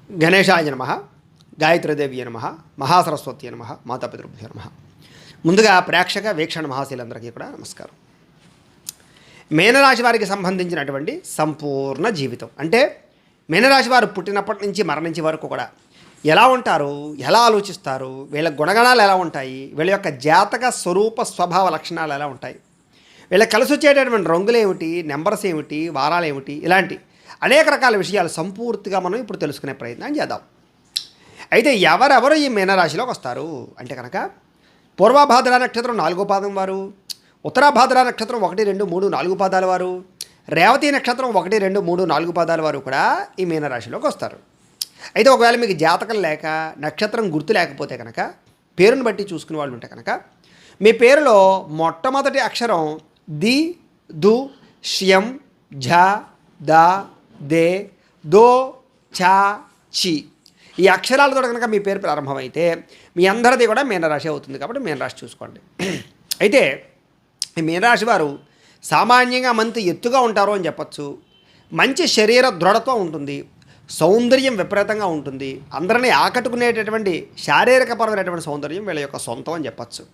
గణేశాయ నమః, గాయత్రీదేవి నమః, మహాసరస్వతి నమః, మాతాపితృభ్యో నమః. ముందుగా ప్రేక్షక వీక్షణ మహాశీలందరికీ కూడా నమస్కారం. మీనరాశి వారికి సంబంధించినటువంటి సంపూర్ణ జీవితం అంటే మీనరాశి వారు పుట్టినప్పటి నుంచి మరణించే వరకు కూడా ఎలా ఉంటారు, ఎలా ఆలోచిస్తారు, వీళ్ళ గుణగణాలు ఎలా ఉంటాయి, వీళ్ళ యొక్క జాతక స్వరూప స్వభావ లక్షణాలు ఎలా ఉంటాయి, వీళ్ళకి కలిసి వచ్చేటటువంటి రంగులు ఏమిటి, నెంబర్స్ ఏమిటి, వారాలు ఏమిటి, ఇలాంటి అనేక రకాల విషయాలు సంపూర్తిగా మనం ఇప్పుడు తెలుసుకునే ప్రయత్నం చేద్దాం. అయితే ఎవరెవరు ఈ మీనరాశిలోకి వస్తారు అంటే కనుక పూర్వభాద్ర నక్షత్రం 4వ పాదం వారు, ఉత్తరాభాద్ర నక్షత్రం 1, 2, 3, 4 పాదాల వారు, రేవతి నక్షత్రం 1, 2, 3, 4 పాదాల వారు కూడా ఈ మీనరాశిలోకి వస్తారు. అయితే ఒకవేళ మీకు జాతకం లేక నక్షత్రం గుర్తు లేకపోతే కనుక పేరుని బట్టి చూసుకునే వాళ్ళు ఉంటే కనుక మీ పేరులో మొట్టమొదటి అక్షరం ది, దు, ష్యం, ఝ, ద, దే, దో, చ, చి ఈ అక్షరాలతో కనుక మీ పేరు ప్రారంభమైతే మీ అందరిది కూడా మీనరాశి అవుతుంది. కాబట్టి మీనరాశి చూసుకోండి. అయితే ఈ మీనరాశి వారు సామాన్యంగా మంచి ఎత్తుగా ఉంటారు అని చెప్పచ్చు. మంచి శరీర దృఢత్వం ఉంటుంది, సౌందర్యం విపరీతంగా ఉంటుంది, అందరినీ ఆకట్టుకునేటటువంటి శారీరకపరమైనటువంటి సౌందర్యం వీళ్ళ యొక్క సొంతం అని చెప్పచ్చు.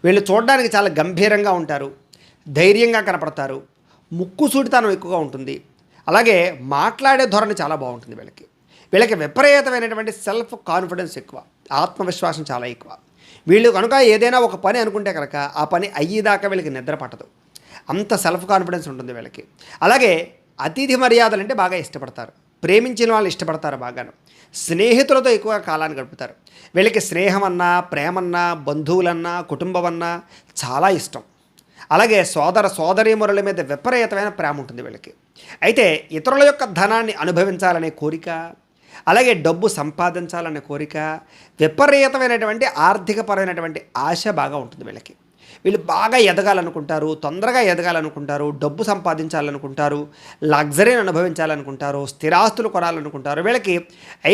వీళ్ళు చూడడానికి చాలా గంభీరంగా ఉంటారు, ధైర్యంగా కనపడతారు, ముక్కు సూటితనం ఎక్కువగా ఉంటుంది, అలాగే మాట్లాడే ధోరణి చాలా బాగుంటుంది. వీళ్ళకి విపరీతమైనటువంటి సెల్ఫ్ కాన్ఫిడెన్స్ ఎక్కువ, ఆత్మవిశ్వాసం చాలా ఎక్కువ. వీళ్ళు కనుక ఏదైనా ఒక పని అనుకుంటే కనుక ఆ పని అయ్యేదాకా వీళ్ళకి నిద్ర పట్టదు, అంత సెల్ఫ్ కాన్ఫిడెన్స్ ఉంటుంది వీళ్ళకి. అలాగే అతిథి మర్యాదలు అంటే బాగా ఇష్టపడతారు, ప్రేమించిన వాళ్ళు ఇష్టపడతారు బాగాను, స్నేహితులతో ఎక్కువగా కాలాన్ని గడుపుతారు. వీళ్ళకి స్నేహం అన్నా, ప్రేమన్నా, బంధువులన్నా, కుటుంబం అన్నా చాలా ఇష్టం. అలాగే సోదరీమణుల మీద విపరీతమైన ప్రేమ ఉంటుంది వీళ్ళకి. అయితే ఇతరుల యొక్క ధనాన్ని అనుభవించాలనే కోరిక, అలాగే డబ్బు సంపాదించాలనే కోరిక, విపరీతమైనటువంటి ఆర్థికపరమైనటువంటి ఆశ బాగా ఉంటుంది వీళ్ళకి. వీళ్ళు బాగా ఎదగాలనుకుంటారు, తొందరగా ఎదగాలనుకుంటారు, డబ్బు సంపాదించాలనుకుంటారు, లగ్జరీని అనుభవించాలనుకుంటారు, స్థిరాస్తులు కొనాలనుకుంటారు. వీళ్ళకి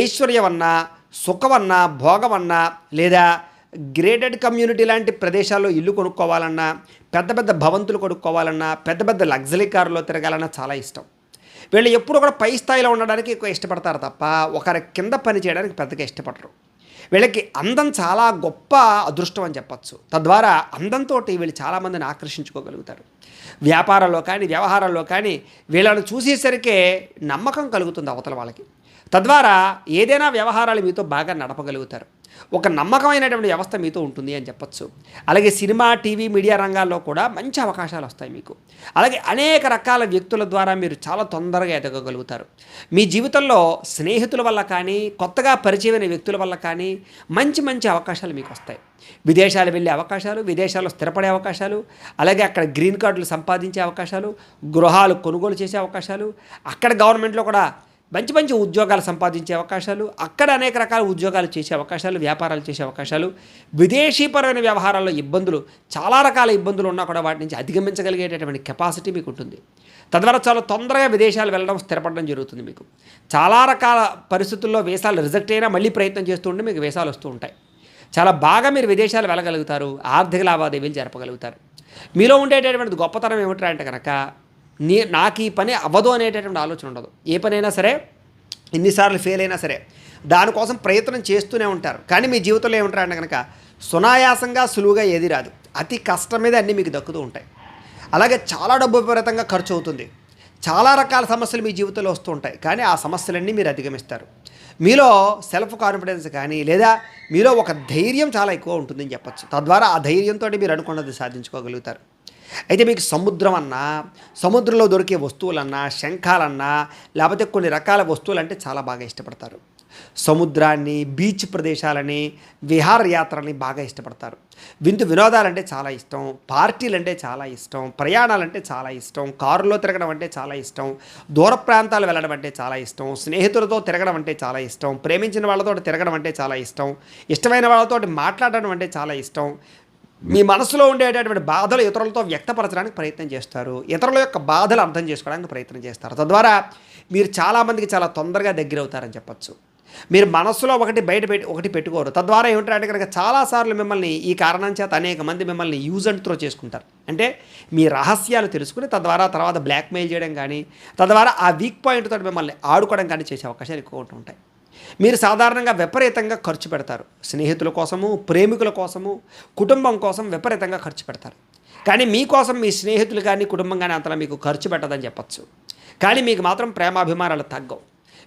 ఐశ్వర్యమన్నా, సుఖమన్నా, భోగమన్నా, లేదా గ్రేడెడ్ కమ్యూనిటీ లాంటి ప్రదేశాల్లో ఇల్లు కొనుక్కోవాలన్నా, పెద్ద పెద్ద భవంతులు కొనుక్కోవాలన్నా, పెద్ద పెద్ద లగ్జరీ కారులో తిరగాలన్నా చాలా ఇష్టం. వీళ్ళు ఎప్పుడు కూడా పై స్థాయిలో ఉండడానికి ఎక్కువ ఇష్టపడతారు తప్ప ఒకరి కింద పని చేయడానికి పెద్దగా ఇష్టపడరు. వీళ్ళకి అందం చాలా గొప్ప అదృష్టం అని చెప్పచ్చు. తద్వారా అందంతో వీళ్ళు చాలామందిని ఆకర్షించుకోగలుగుతారు. వ్యాపారంలో కానీ వ్యవహారాల్లో కానీ వీళ్ళని చూసేసరికే నమ్మకం కలుగుతుంది అవతల వాళ్ళకి. తద్వారా ఏదైనా వ్యవహారాలు మీతో బాగా నడపగలుగుతారు. ఒక నమ్మకమైనటువంటి వ్యవస్థ మీతో ఉంటుంది అని చెప్పచ్చు. అలాగే సినిమా, టీవీ, మీడియా రంగాల్లో కూడా మంచి అవకాశాలు వస్తాయి మీకు. అలాగే అనేక రకాల వ్యక్తుల ద్వారా మీరు చాలా తొందరగా ఎదగగలుగుతారు. మీ జీవితంలో స్నేహితుల వల్ల కానీ, కొత్తగా పరిచయమైన వ్యక్తుల వల్ల కానీ మంచి మంచి అవకాశాలు మీకు వస్తాయి. విదేశాలు వెళ్ళే అవకాశాలు, విదేశాల్లో స్థిరపడే అవకాశాలు, అలాగే అక్కడ గ్రీన్ కార్డులు సంపాదించే అవకాశాలు, గృహాలు కొనుగోలు చేసే అవకాశాలు, అక్కడ గవర్నమెంట్లో కూడా మంచి మంచి ఉద్యోగాలు సంపాదించే అవకాశాలు, అక్కడ అనేక రకాల ఉద్యోగాలు చేసే అవకాశాలు, వ్యాపారాలు చేసే అవకాశాలు, విదేశీపరమైన వ్యవహారాల్లో ఇబ్బందులు, చాలా రకాల ఇబ్బందులు ఉన్నా కూడా వాటి నుంచి అధిగమించగలిగేటటువంటి కెపాసిటీ మీకు ఉంటుంది. తద్వారా చాలా తొందరగా విదేశాలు వెళ్ళడం, స్థిరపడడం జరుగుతుంది. మీకు చాలా రకాల పరిస్థితుల్లో వీసాలు రిజెక్ట్ అయినా మళ్ళీ ప్రయత్నం చేస్తూ ఉంటే మీకు వీసాలు వస్తూ ఉంటాయి. చాలా బాగా మీరు విదేశాలు వెళ్ళగలుగుతారు, ఆర్థిక లావాదేవీలు జరపగలుగుతారు. మీలో ఉండేటటువంటి గొప్పతనం ఏమిటంటే అంటే కనుక నాకు ఈ పని అవ్వదు అనేటటువంటి ఆలోచన ఉండదు. ఏ పనైనా సరే, ఎన్నిసార్లు ఫెయిల్ అయినా సరే దానికోసం ప్రయత్నం చేస్తూనే ఉంటారు. కానీ మీ జీవితంలో ఏమిటారంటే కనుక సునాయాసంగా, సులువుగా ఏది రాదు, అతి కష్టం మీద అన్నీ మీకు దక్కుతూ ఉంటాయి. అలాగే చాలా డబ్బు విపరీతంగా ఖర్చు అవుతుంది, చాలా రకాల సమస్యలు మీ జీవితంలో వస్తూ ఉంటాయి. కానీ ఆ సమస్యలన్నీ మీరు అధిగమిస్తారు. మీలో సెల్ఫ్ కాన్ఫిడెన్స్ కానీ, లేదా మీలో ఒక ధైర్యం చాలా ఎక్కువ ఉంటుందని చెప్పచ్చు. తద్వారా ఆ ధైర్యంతో మీరు అనుకున్నది సాధించుకోగలుగుతారు. అయితే మీకు సముద్రం అన్నా, సముద్రంలో దొరికే వస్తువులన్నా, శంఖాలన్నా, లేకపోతే కొన్ని రకాల వస్తువులు అంటే చాలా బాగా ఇష్టపడతారు. సముద్రాన్ని, బీచ్ ప్రదేశాలని, విహారయాత్రని బాగా ఇష్టపడతారు. విందు వినోదాలంటే చాలా ఇష్టం, పార్టీలంటే చాలా ఇష్టం, ప్రయాణాలంటే చాలా ఇష్టం, కారులో తిరగడం అంటే చాలా ఇష్టం, దూర ప్రాంతాలు వెళ్ళడం అంటే చాలా ఇష్టం, స్నేహితులతో తిరగడం అంటే చాలా ఇష్టం, ప్రేమించిన వాళ్ళతో తిరగడం అంటే చాలా ఇష్టం, ఇష్టమైన వాళ్ళతో మాట్లాడడం అంటే చాలా ఇష్టం. మీ మనసులో ఉండేటటువంటి బాధలు ఇతరులతో వ్యక్తపరచడానికి ప్రయత్నం చేస్తారు, ఇతరుల యొక్క బాధలు అర్థం చేసుకోవడానికి ప్రయత్నం చేస్తారు. తద్వారా మీరు చాలామందికి చాలా తొందరగా దగ్గర అవుతారని చెప్పచ్చు. మీరు మనస్సులో ఒకటి పెట్టుకోరు. తద్వారా ఏమిటంటే కనుక చాలాసార్లు మిమ్మల్ని ఈ కారణం చేత అనేక మంది మిమ్మల్ని యూజ్ అండ్ త్రో చేసుకుంటారు. అంటే మీ రహస్యాలు తెలుసుకుని తద్వారా తర్వాత బ్లాక్మెయిల్ చేయడం కానీ, తద్వారా ఆ వీక్ పాయింట్ తోటి మిమ్మల్ని ఆడుకోవడం కానీ చేసే అవకాశాలు ఎక్కువ ఉంటాయి. మీరు సాధారణంగా విపరీతంగా ఖర్చు పెడతారు. స్నేహితుల కోసము, ప్రేమికుల కోసము, కుటుంబం కోసం విపరీతంగా ఖర్చు పెడతారు. కానీ మీకోసం మీ స్నేహితులు కానీ, కుటుంబం కానీ అంతలా మీకు ఖర్చు పెట్టదని చెప్పచ్చు. కానీ మీకు మాత్రం ప్రేమాభిమానాలు తగ్గవు.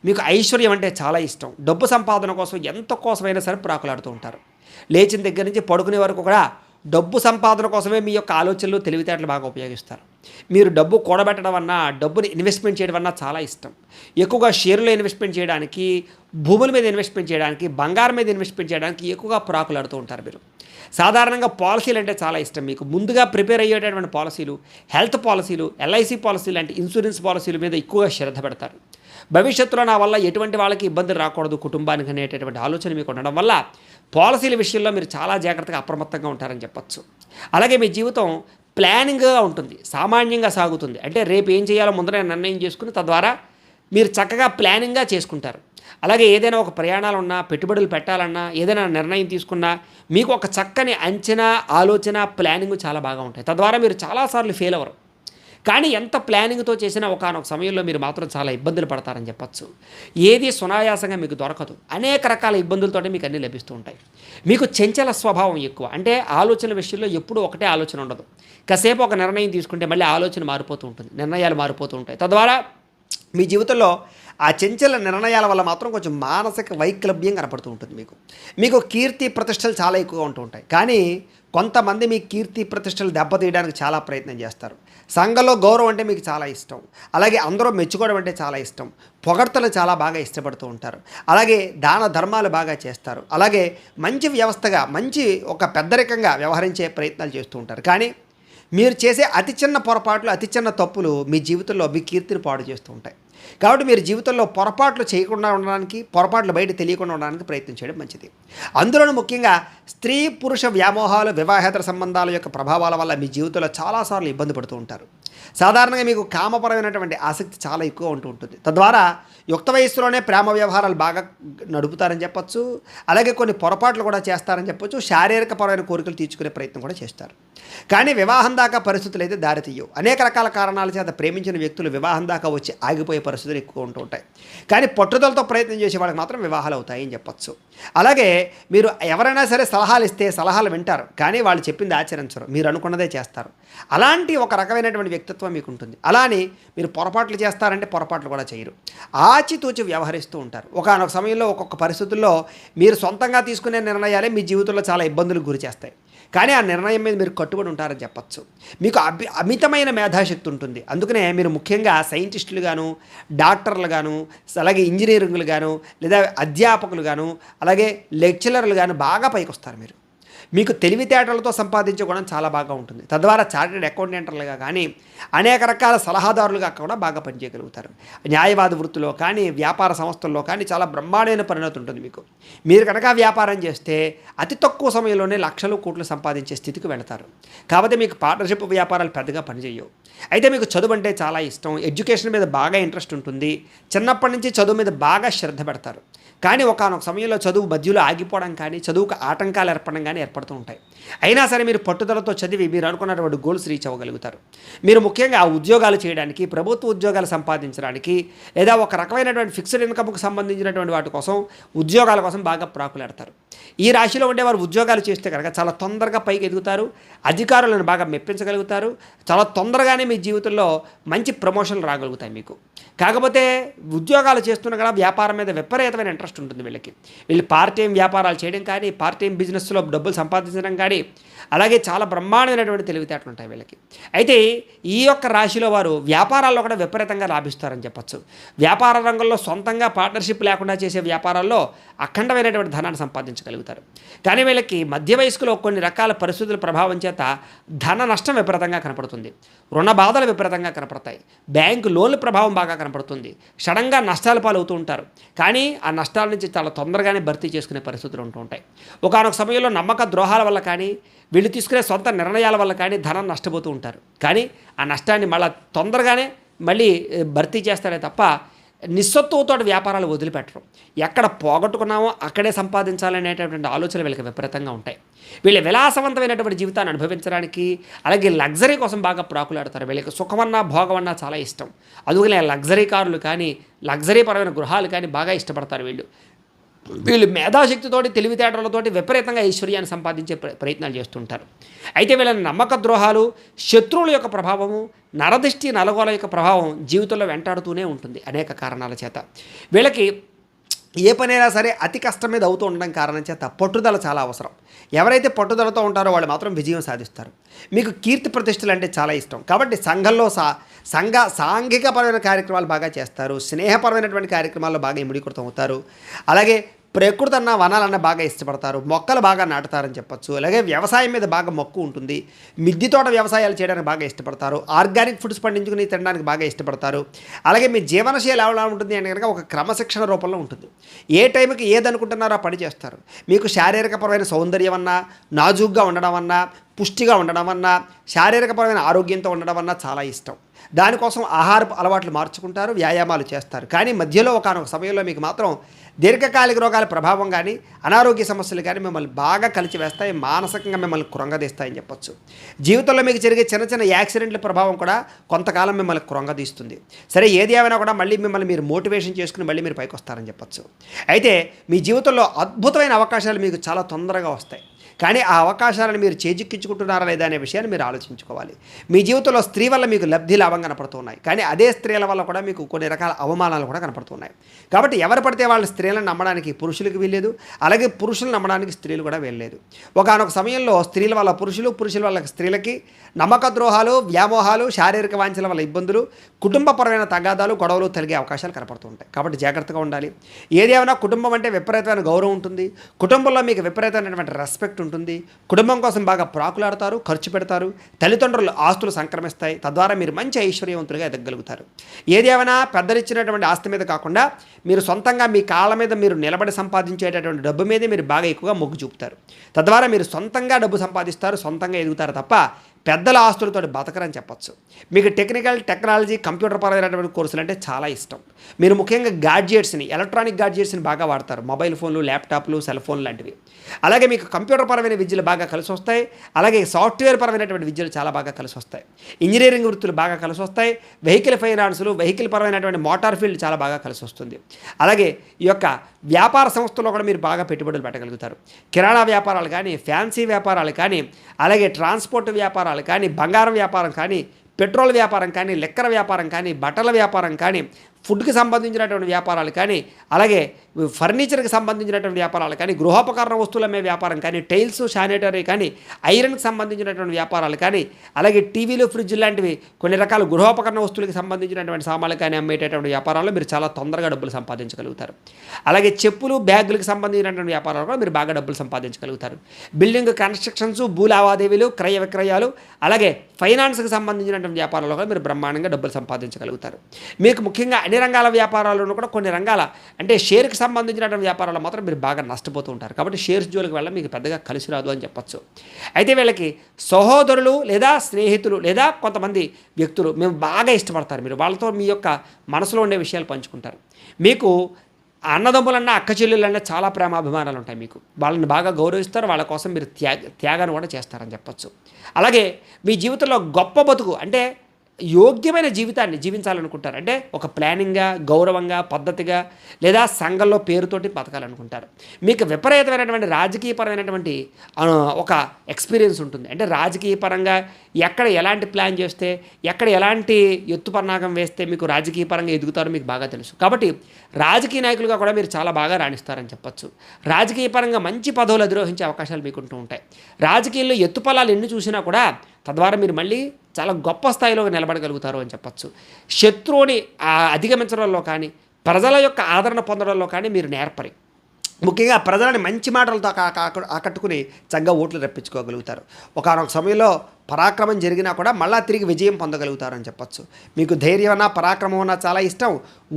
మీకు ఐశ్వర్యం అంటే చాలా ఇష్టం. డబ్బు సంపాదన కోసం ఎంత కోసమైనా సరే ప్రాకులాడుతూ ఉంటారు. లేచిన దగ్గర నుంచి పడుకునే వరకు కూడా డబ్బు సంపాదన కోసమే మీ యొక్క ఆలోచనలు, తెలివితేటలు బాగా ఉపయోగిస్తారు. మీరు డబ్బు కూడబెట్టడం అన్నా, డబ్బుని ఇన్వెస్ట్మెంట్ చేయడం అన్నా చాలా ఇష్టం. ఎక్కువగా షేర్లో ఇన్వెస్ట్మెంట్ చేయడానికి, భూముల మీద ఇన్వెస్ట్మెంట్ చేయడానికి, బంగారం మీద ఇన్వెస్ట్మెంట్ చేయడానికి ఎక్కువగా ప్రాకులాడుతూ ఉంటారు మీరు. సాధారణంగా పాలసీలు అంటే చాలా ఇష్టం మీకు. ముందుగా ప్రిపేర్ అయ్యేటటువంటి పాలసీలు, హెల్త్ పాలసీలు, ఎల్ఐసి పాలసీలు లాంటి ఇన్సూరెన్స్ పాలసీల మీద ఎక్కువగా శ్రద్ధ పెడతారు. భవిష్యత్తులో నా వల్ల ఎటువంటి వాళ్ళకి ఇబ్బందులు రాకూడదు కుటుంబానికి అనేటటువంటి ఆలోచన మీకు ఉండడం వల్ల పాలసీల విషయంలో మీరు చాలా జాగ్రత్తగా అప్రమత్తంగా ఉంటారని చెప్పచ్చు. అలాగే మీ జీవితం ప్లానింగ్గా ఉంటుంది, సామాన్యంగా సాగుతుంది. అంటే రేపు ఏం చేయాలో ముందరే నిర్ణయం చేసుకుని తద్వారా మీరు చక్కగా ప్లానింగ్గా చేసుకుంటారు. అలాగే ఏదైనా ఒక ప్రయాణాలు ఉన్నా, పెట్టుబడులు పెట్టాలన్నా, ఏదైనా నిర్ణయం తీసుకున్నా మీకు ఒక చక్కని అంచనా, ఆలోచన, ప్లానింగ్ చాలా బాగా ఉంటాయి. తద్వారా మీరు చాలాసార్లు ఫెయిల్ అవ్వరు. కానీ ఎంత ప్లానింగ్తో చేసినా ఒకానొక సమయంలో మీరు మాత్రం చాలా ఇబ్బందులు పడతారని చెప్పచ్చు. ఏది సునాయాసంగా మీకు దొరకదు. అనేక రకాల ఇబ్బందులతోటి మీకు అన్నీ లభిస్తూ ఉంటాయి. మీకు చంచల స్వభావం ఎక్కువ. అంటే ఆలోచన విషయంలో ఎప్పుడూ ఒకటే ఆలోచన ఉండదు. కాసేపు ఒక నిర్ణయం తీసుకుంటే మళ్ళీ ఆలోచన మారిపోతూ ఉంటుంది, నిర్ణయాలు మారిపోతూ ఉంటాయి. తద్వారా మీ జీవితంలో ఆ చంచల నిర్ణయాల వల్ల మాత్రం కొంచెం మానసిక వైక్లభ్యం కనపడుతూ ఉంటుంది. మీకు కీర్తి ప్రతిష్టలు చాలా ఎక్కువగా ఉంటూ ఉంటాయి. కానీ కొంతమంది మీ కీర్తి ప్రతిష్టలు దెబ్బతీయడానికి చాలా ప్రయత్నం చేస్తారు. సంఘంలో గౌరవం అంటే మీకు చాలా ఇష్టం. అలాగే అందరూ మెచ్చుకోవడం అంటే చాలా ఇష్టం. పొగడ్తలు చాలా బాగా ఇష్టపడుతూ ఉంటారు. అలాగే దాన ధర్మాలు బాగా చేస్తారు. అలాగే మంచి వ్యవస్థగా, మంచి ఒక పెద్దరికంగా వ్యవహరించే ప్రయత్నాలు చేస్తూ ఉంటారు. కానీ మీరు చేసే అతి చిన్న పొరపాట్లు, అతి చిన్న తప్పులు మీ జీవితంలో మీ కీర్తిని పాడు చేస్తూ ఉంటాయి. కాబట్టి మీరు జీవితంలో పొరపాట్లు చేయకుండా ఉండడానికి, పొరపాట్లు బయట తెలియకుండా ఉండడానికి ప్రయత్నం చేయడం మంచిది. అందులోనూ ముఖ్యంగా స్త్రీ పురుష వ్యామోహాలు, వివాహేతర సంబంధాల యొక్క ప్రభావాల వల్ల మీ జీవితంలో చాలాసార్లు ఇబ్బంది పడుతూ ఉంటారు. సాధారణంగా మీకు కామపరమైనటువంటి ఆసక్తి చాలా ఎక్కువ ఉంటూ ఉంటుంది. తద్వారా యుక్త వయస్సులోనే ప్రేమ వ్యవహారాలు బాగా నడుపుతారని చెప్పొచ్చు. అలాగే కొన్ని పొరపాట్లు కూడా చేస్తారని చెప్పొచ్చు. శారీరకపరమైన కోరికలు తీర్చుకునే ప్రయత్నం కూడా చేస్తారు. కానీ వివాహం దాకా పరిస్థితులు అయితే దారితీయవు. అనేక రకాల కారణాల చేత ప్రేమించిన వ్యక్తులు వివాహం దాకా వచ్చి ఆగిపోయే పరిస్థితులు ఎక్కువ ఉంటూ ఉంటాయి. కానీ పట్టుదలతో ప్రయత్నం చేసే వాళ్ళకి మాత్రం వివాహాలు అవుతాయి అని చెప్పొచ్చు. అలాగే మీరు ఎవరైనా సరే సలహాలు ఇస్తే సలహాలు వింటారు, కానీ వాళ్ళు చెప్పింది ఆచరించరు, మీరు అనుకున్నదే చేస్తారు. అలాంటి ఒక రకమైనటువంటి వ్యక్తిత్వం మీకు ఉంటుంది. అలానే మీరు పొరపాట్లు చేస్తారంటే పొరపాట్లు కూడా చేయరు, ఆచితూచి వ్యవహరిస్తూ ఉంటారు. ఒకానొక సమయంలో ఒక్కొక్క పరిస్థితుల్లో మీరు సొంతంగా తీసుకునే నిర్ణయాలే మీ జీవితంలో చాలా ఇబ్బందులకు గురి చేస్తాయి. కానీ ఆ నిర్ణయం మీద మీరు కట్టుబడి ఉంటారని చెప్పచ్చు. మీకు అమితమైన మేధాశక్తి ఉంటుంది. అందుకనే మీరు ముఖ్యంగా సైంటిస్టులు గాను, డాక్టర్లు గాను, అలాగే ఇంజనీరింగ్లు గాను, లేదా అధ్యాపకులు గాను, అలాగే లెక్చరర్లు గాను బాగా పైకి వస్తారు. మీకు తెలివితేటలతో సంపాదించే గుణం చాలా బాగా ఉంటుంది. తద్వారా చార్టెడ్ అకౌంటెంట్లుగా కానీ, అనేక రకాల సలహాదారులుగా కూడా బాగా పనిచేయగలుగుతారు. న్యాయవాద వృత్తిలో కానీ, వ్యాపార సంస్థల్లో కానీ చాలా బ్రహ్మాండమైన పరిణతి ఉంటుంది మీరు కనుక వ్యాపారం చేస్తే అతి తక్కువ సమయంలోనే లక్షలు కోట్లు సంపాదించే స్థితికి వెళతారు. కాబట్టి మీకు పార్ట్నర్షిప్ వ్యాపారాలు పెద్దగా పనిచేయవు. అయితే మీకు చదువు అంటే చాలా ఇష్టం, ఎడ్యుకేషన్ మీద బాగా ఇంట్రెస్ట్ ఉంటుంది. చిన్నప్పటి నుంచి చదువు మీద బాగా శ్రద్ధ పెడతారు. కానీ ఒకానొక సమయంలో చదువు మధ్యలో ఆగిపోవడం కానీ, చదువుకు ఆటంకాలు ఏర్పడడం కానీ ఏర్పడుతూ ఉంటాయి. అయినా సరే మీరు పట్టుదలతో చదివి మీరు అనుకున్నటువంటి గోల్స్ రీచ్ అవ్వగలుగుతారు. మీరు ముఖ్యంగా ఉద్యోగాలు చేయడానికి, ప్రభుత్వ ఉద్యోగాలు సంపాదించడానికి, లేదా ఒక రకమైనటువంటి ఫిక్స్డ్ ఇన్కమ్కు సంబంధించినటువంటి వాటి కోసం, ఉద్యోగాల కోసం బాగా ప్రాకులాడతారు. ఈ రాశిలో ఉండేవారు ఉద్యోగాలు చేస్తే కనుక చాలా తొందరగా పైకి ఎదుగుతారు, అధికారులను బాగా మెప్పించగలుగుతారు. చాలా తొందరగానే మీ జీవితంలో మంచి ప్రమోషన్లు రాగలుగుతాయి మీకు. కాకపోతే ఉద్యోగాలు చేస్తున్నా కూడా వ్యాపారం మీద విపరీతమైన ఇంట్రెస్ట్ ఉంటుంది వీళ్ళు పార్ట్ టైం వ్యాపారాలు చేయడం కానీ, పార్ట్ టైం బిజినెస్లో డబ్బులు సంపాదించడం కానీ, అలాగే చాలా బ్రహ్మాండమైనటువంటి తెలివితేటలు ఉంటాయి వీళ్ళకి. అయితే ఈ యొక్క రాశిలో వారు వ్యాపారాల్లో కూడా విపరీతంగా లాభిస్తారని చెప్పచ్చు. వ్యాపార రంగంలో సొంతంగా పార్ట్నర్షిప్ లేకుండా చేసే వ్యాపారాల్లో అఖండమైనటువంటి ధనాన్ని సంపాదించగలుగుతారు. కానీ వీళ్ళకి మధ్య వయస్కులో కొన్ని రకాల పరిస్థితుల ప్రభావం చేత ధన నష్టం విపరీతంగా కనపడుతుంది, రుణ బాధలు విపరీతంగా కనపడతాయి, బ్యాంకు లోన్ల ప్రభావం బాగా కనపడుతుంది, సడన్గా నష్టాల పాలవుతూ ఉంటారు. కానీ ఆ నష్టాల నుంచి చాలా తొందరగానే భర్తీ చేసుకునే పరిస్థితులు ఉంటూ ఉంటాయి. ఒకానొక సమయంలో నమ్మక ద్రోహాల వల్ల కానీ, వీళ్ళు తీసుకునే సొంత నిర్ణయాల వల్ల కానీ ధనం నష్టపోతూ ఉంటారు. కానీ ఆ నష్టాన్ని తొందరగానే మళ్ళీ భర్తీ చేస్తారే తప్ప నిస్సత్తుతో వ్యాపారాలు వదిలిపెట్టరు. ఎక్కడ పోగొట్టుకున్నామో అక్కడే సంపాదించాలనేటటువంటి ఆలోచనలు వీళ్ళకి విపరీతంగా ఉంటాయి. వీళ్ళు విలాసవంతమైనటువంటి జీవితాన్ని అనుభవించడానికి, అలాగే లగ్జరీ కోసం బాగా ప్రాకులాడతారు. వీళ్ళకి సుఖమన్నా భోగమన్నా చాలా ఇష్టం. అందుకనే లగ్జరీ కార్లు కానీ, లగ్జరీ పరమైన గృహాలు కానీ బాగా ఇష్టపడతారు వీళ్ళు. వీళ్ళు మేధాశక్తితోటి తెలివితేటలతోటి విపరీతంగా ఐశ్వర్యాన్ని సంపాదించే ప్రయత్నాలు చేస్తుంటారు. అయితే వీళ్ళని నమ్మక ద్రోహాలు, శత్రువుల యొక్క ప్రభావము, నరదిష్టి నలగోల యొక్క ప్రభావం జీవితంలో వెంటాడుతూనే ఉంటుంది అనేక కారణాల చేత. వీళ్ళకి ఏ పనైనా సరే అతి కష్టం మీద అవుతూ ఉండడం కారణం చేత పట్టుదల చాలా అవసరం. ఎవరైతే పట్టుదలతో ఉంటారో వాళ్ళు మాత్రం విజయం సాధిస్తారు. మీకు కీర్తి ప్రతిష్టలు అంటే చాలా ఇష్టం కాబట్టి సంఘంలో సాంఘికపరమైన కార్యక్రమాలు బాగా చేస్తారు. స్నేహపరమైనటువంటి కార్యక్రమాల్లో బాగా ఇమిడీకృతం అవుతారు. అలాగే ప్రకృతి అన్న వనాలన్న బాగా ఇష్టపడతారు. మొక్కలు బాగా నాటుతారని చెప్పొచ్చు. అలాగే వ్యవసాయం మీద బాగా మక్కువ ఉంటుంది. మిద్దె తోట వ్యవసాయాలు చేయడానికి బాగా ఇష్టపడతారు. ఆర్గానిక్ ఫుడ్స్ పండించుకుని తినడానికి బాగా ఇష్టపడతారు. అలాగే మీ జీవనశైలి ఎలా ఉంటుంది అంటే కనుక ఒక క్రమశిక్షణ రూపంలో ఉంటుంది. ఏ టైంకి ఏదనుకుంటున్నారో ఆ పని చేస్తారు. మీకు శారీరకపరమైన సౌందర్యం అన్నా, నాజూగ్గా ఉండడం అన్నా, పుష్టిగా ఉండడం అన్నా, శారీరకపరమైన ఆరోగ్యంతో ఉండడం అన్నా చాలా ఇష్టం. దానికోసం ఆహారపు అలవాట్లు మార్చుకుంటారు, వ్యాయామాలు చేస్తారు. కానీ మధ్యలో ఒకనొక సమయంలో మీకు మాత్రం దీర్ఘకాలిక రోగాల ప్రభావం కానీ, అనారోగ్య సమస్యలు కానీ మిమ్మల్ని బాగా కలిచివేస్తాయి, మానసికంగా మిమ్మల్ని కృంగదీస్తాయని చెప్పొచ్చు. జీవితంలో మీకు జరిగే చిన్న చిన్న యాక్సిడెంట్ల ప్రభావం కూడా కొంతకాలం మిమ్మల్ని కృంగదీస్తుంది. సరే ఏది ఏమైనా కూడా మళ్ళీ మిమ్మల్ని మీరు మోటివేషన్ చేసుకుని మళ్ళీ మీరు పైకి వస్తారని చెప్పొచ్చు. అయితే మీ జీవితంలో అద్భుతమైన అవకాశాలు మీకు చాలా తొందరగా వస్తాయి. కానీ ఆ అవకాశాలను మీరు చేజిక్కించుకుంటున్నారా లేదా అనే విషయాన్ని మీరు ఆలోచించుకోవాలి. మీ జీవితంలో స్త్రీ వల్ల మీకు లబ్ధి లాభం కనపడుతున్నాయి, కానీ అదే స్త్రీల వల్ల కూడా మీకు కొన్ని రకాల అవమానాలు కూడా కనపడుతున్నాయి. కాబట్టి ఎవరు పడితే వాళ్ళ స్త్రీలను నమ్మడానికి పురుషులకు వీల్లేదు, అలాగే పురుషులు నమ్మడానికి స్త్రీలు కూడా వీల్లేదు. ఒకానొక సమయంలో స్త్రీల వల్ల పురుషులు, పురుషుల వల్ల స్త్రీలకి నమ్మక ద్రోహాలు, వ్యామోహాలు, శారీరక వాంఛల వల్ల ఇబ్బందులు, కుటుంబపరమైన తగాదాలు, గొడవలు కలిగే అవకాశాలు కనపడుతుంటాయి. కాబట్టి జాగ్రత్తగా ఉండాలి. ఏదేమైనా కుటుంబం అంటే విపరీతమైన గౌరవం ఉంటుంది. కుటుంబంలో మీకు విపరీతమైనటువంటి రెస్పెక్ట్ ఉంటుంది. కుటుంబం కోసం బాగా ప్రాకులాడతారు, ఖర్చు పెడతారు. తల్లిదండ్రుల ఆస్తులు సంక్రమిస్తాయి. తద్వారా మీరు మంచి ఐశ్వర్యవంతులుగా ఎదగలుగుతారు. ఏదేమైనా పెద్దలిచ్చినటువంటి ఆస్తి మీద కాకుండా మీరు సొంతంగా మీ కాళ్ళ మీద మీరు నిలబడి సంపాదించేటటువంటి డబ్బు మీదే మీరు బాగా ఎక్కువగా మొగ్గు చూపుతారు. తద్వారా మీరు సొంతంగా డబ్బు సంపాదిస్తారు, సొంతంగా ఎదుగుతారు తప్ప పెద్దల ఆస్తులతో బతకరని చెప్పొచ్చు. మీకు టెక్నాలజీ, కంప్యూటర్ పరమైనటువంటి కోర్సులు అంటే చాలా ఇష్టం. మీరు ముఖ్యంగా గాడ్జెట్స్ని, ఎలక్ట్రానిక్ గాడ్జెట్స్ని బాగా వాడతారు. మొబైల్ ఫోన్లు, ల్యాప్టాప్లు, సెల్ ఫోన్ లాంటివి. అలాగే మీకు కంప్యూటర్ పరమైన విద్యలు బాగా కలిసి వస్తాయి. అలాగే సాఫ్ట్వేర్ పరమైనటువంటి విద్యలు చాలా బాగా కలిసి వస్తాయి. ఇంజనీరింగ్ వృత్తులు బాగా కలిసి వస్తాయి. వెహికల్ ఫైనాన్సులు, వెహికల్ పరమైనటువంటి మోటార్ ఫీల్డ్ చాలా బాగా కలిసి వస్తుంది. అలాగే ఈ యొక్క వ్యాపార సంస్థల్లో కూడా మీరు బాగా పెట్టుబడులు పెట్టగలుగుతారు. కిరాణా వ్యాపారాలు కానీ, ఫ్యాన్సీ వ్యాపారాలు కానీ, అలాగే ట్రాన్స్పోర్ట్ వ్యాపారాలు కానీ, బంగారం వ్యాపారం కానీ, పెట్రోల్ వ్యాపారం కానీ, లిక్కర్ వ్యాపారం కానీ, బట్టల వ్యాపారం కానీ, ఫుడ్కి సంబంధించినటువంటి వ్యాపారాలు కానీ, అలాగే ఫర్నిచర్కి సంబంధించినటువంటి వ్యాపారాలు కానీ, గృహోపకరణ వస్తువుల అమ్మే వ్యాపారం కానీ, టైల్స్, శానిటరీ కానీ, ఐరన్కి సంబంధించినటువంటి వ్యాపారాలు కానీ, అలాగే టీవీలు, ఫ్రిడ్జ్ లాంటివి కొన్ని రకాల గృహోపకరణ వస్తువులకి సంబంధించినటువంటి సామాన్లు కానీ అమ్మేటటువంటి వ్యాపారాల్లో మీరు చాలా తొందరగా డబ్బులు సంపాదించగలుగుతారు. అలాగే చెప్పులు, బ్యాగులకు సంబంధించినటువంటి వ్యాపారాలు కూడా మీరు బాగా డబ్బులు సంపాదించగలుగుతారు. బిల్డింగ్ కన్స్ట్రక్షన్స్, భూ లావాదేవీలు, క్రయ విక్రయాలు, అలాగే ఫైనాన్స్కి సంబంధించినటువంటి వ్యాపారాల్లో కూడా మీరు బ్రహ్మాండంగా డబ్బులు సంపాదించగలుగుతారు. మీకు ముఖ్యంగా అన్ని రంగాల వ్యాపారాలను కూడా కొన్ని రంగాల అంటే షేర్కి సంబంధించినటువంటి వ్యాపారాలు మాత్రం మీరు బాగా నష్టపోతూ ఉంటారు. కాబట్టి షేర్స్ జోలికి వెళ్ళడం మీకు పెద్దగా కలిసి రాదు అని చెప్పొచ్చు. అయితే వీళ్ళకి సహోదరులు లేదా స్నేహితులు లేదా కొంతమంది వ్యక్తులు మేము బాగా ఇష్టపడతారు. మీరు వాళ్ళతో మీ యొక్క మనసులో ఉండే విషయాలు పంచుకుంటారు. మీకు అన్నదమ్ములన్నా, అక్క చెల్లెళ్ళన్నా చాలా ప్రేమాభిమానాలు ఉంటాయి. మీకు వాళ్ళని బాగా గౌరవిస్తారు. వాళ్ళ కోసం మీరు త్యాగాన్ని కూడా చేస్తారని చెప్పొచ్చు. అలాగే మీ జీవితంలో గొప్ప బతుకు అంటే యోగ్యమైన జీవితాన్ని జీవించాలనుకుంటారు. అంటే ఒక ప్లానింగ్గా, గౌరవంగా, పద్ధతిగా లేదా సంఘంలో పేరుతోటి బతకాలనుకుంటారు. మీకు విపరీతమైనటువంటి రాజకీయపరమైనటువంటి ఒక ఎక్స్పీరియన్స్ ఉంటుంది. అంటే రాజకీయపరంగా ఎక్కడ ఎలాంటి ప్లాన్ చేస్తే, ఎక్కడ ఎలాంటి ఎత్తుపన్నాగం వేస్తే మీకు రాజకీయపరంగా ఎదుగుతారో మీకు బాగా తెలుసు. కాబట్టి రాజకీయ నాయకులుగా కూడా మీరు చాలా బాగా రాణిస్తారని చెప్పొచ్చు. రాజకీయపరంగా మంచి పదవులు అధిరోహించే అవకాశాలు మీకు ఉంటూ ఉంటాయి. రాజకీయాల్లో ఎత్తుపలాలు ఎన్ని చూసినా కూడా తద్వారా మీరు మళ్ళీ చాలా గొప్ప స్థాయిలో నిలబడగలుగుతారు అని చెప్పొచ్చు. శత్రువుని అధిగమించడంలో కానీ, ప్రజల యొక్క ఆదరణ పొందడంలో కానీ మీరు నేర్పరి. ముఖ్యంగా ప్రజలని మంచి మాటలతో ఆకట్టుకుని చక్కగా ఓట్లు రప్పించుకోగలుగుతారు. ఒకానొక సమయంలో పరాక్రమం జరిగినా కూడా మళ్ళీ తిరిగి విజయం పొందగలుగుతారని చెప్పొచ్చు. మీకు ధైర్యం అన్నా, పరాక్రమం అన్నా చాలా ఇష్టం.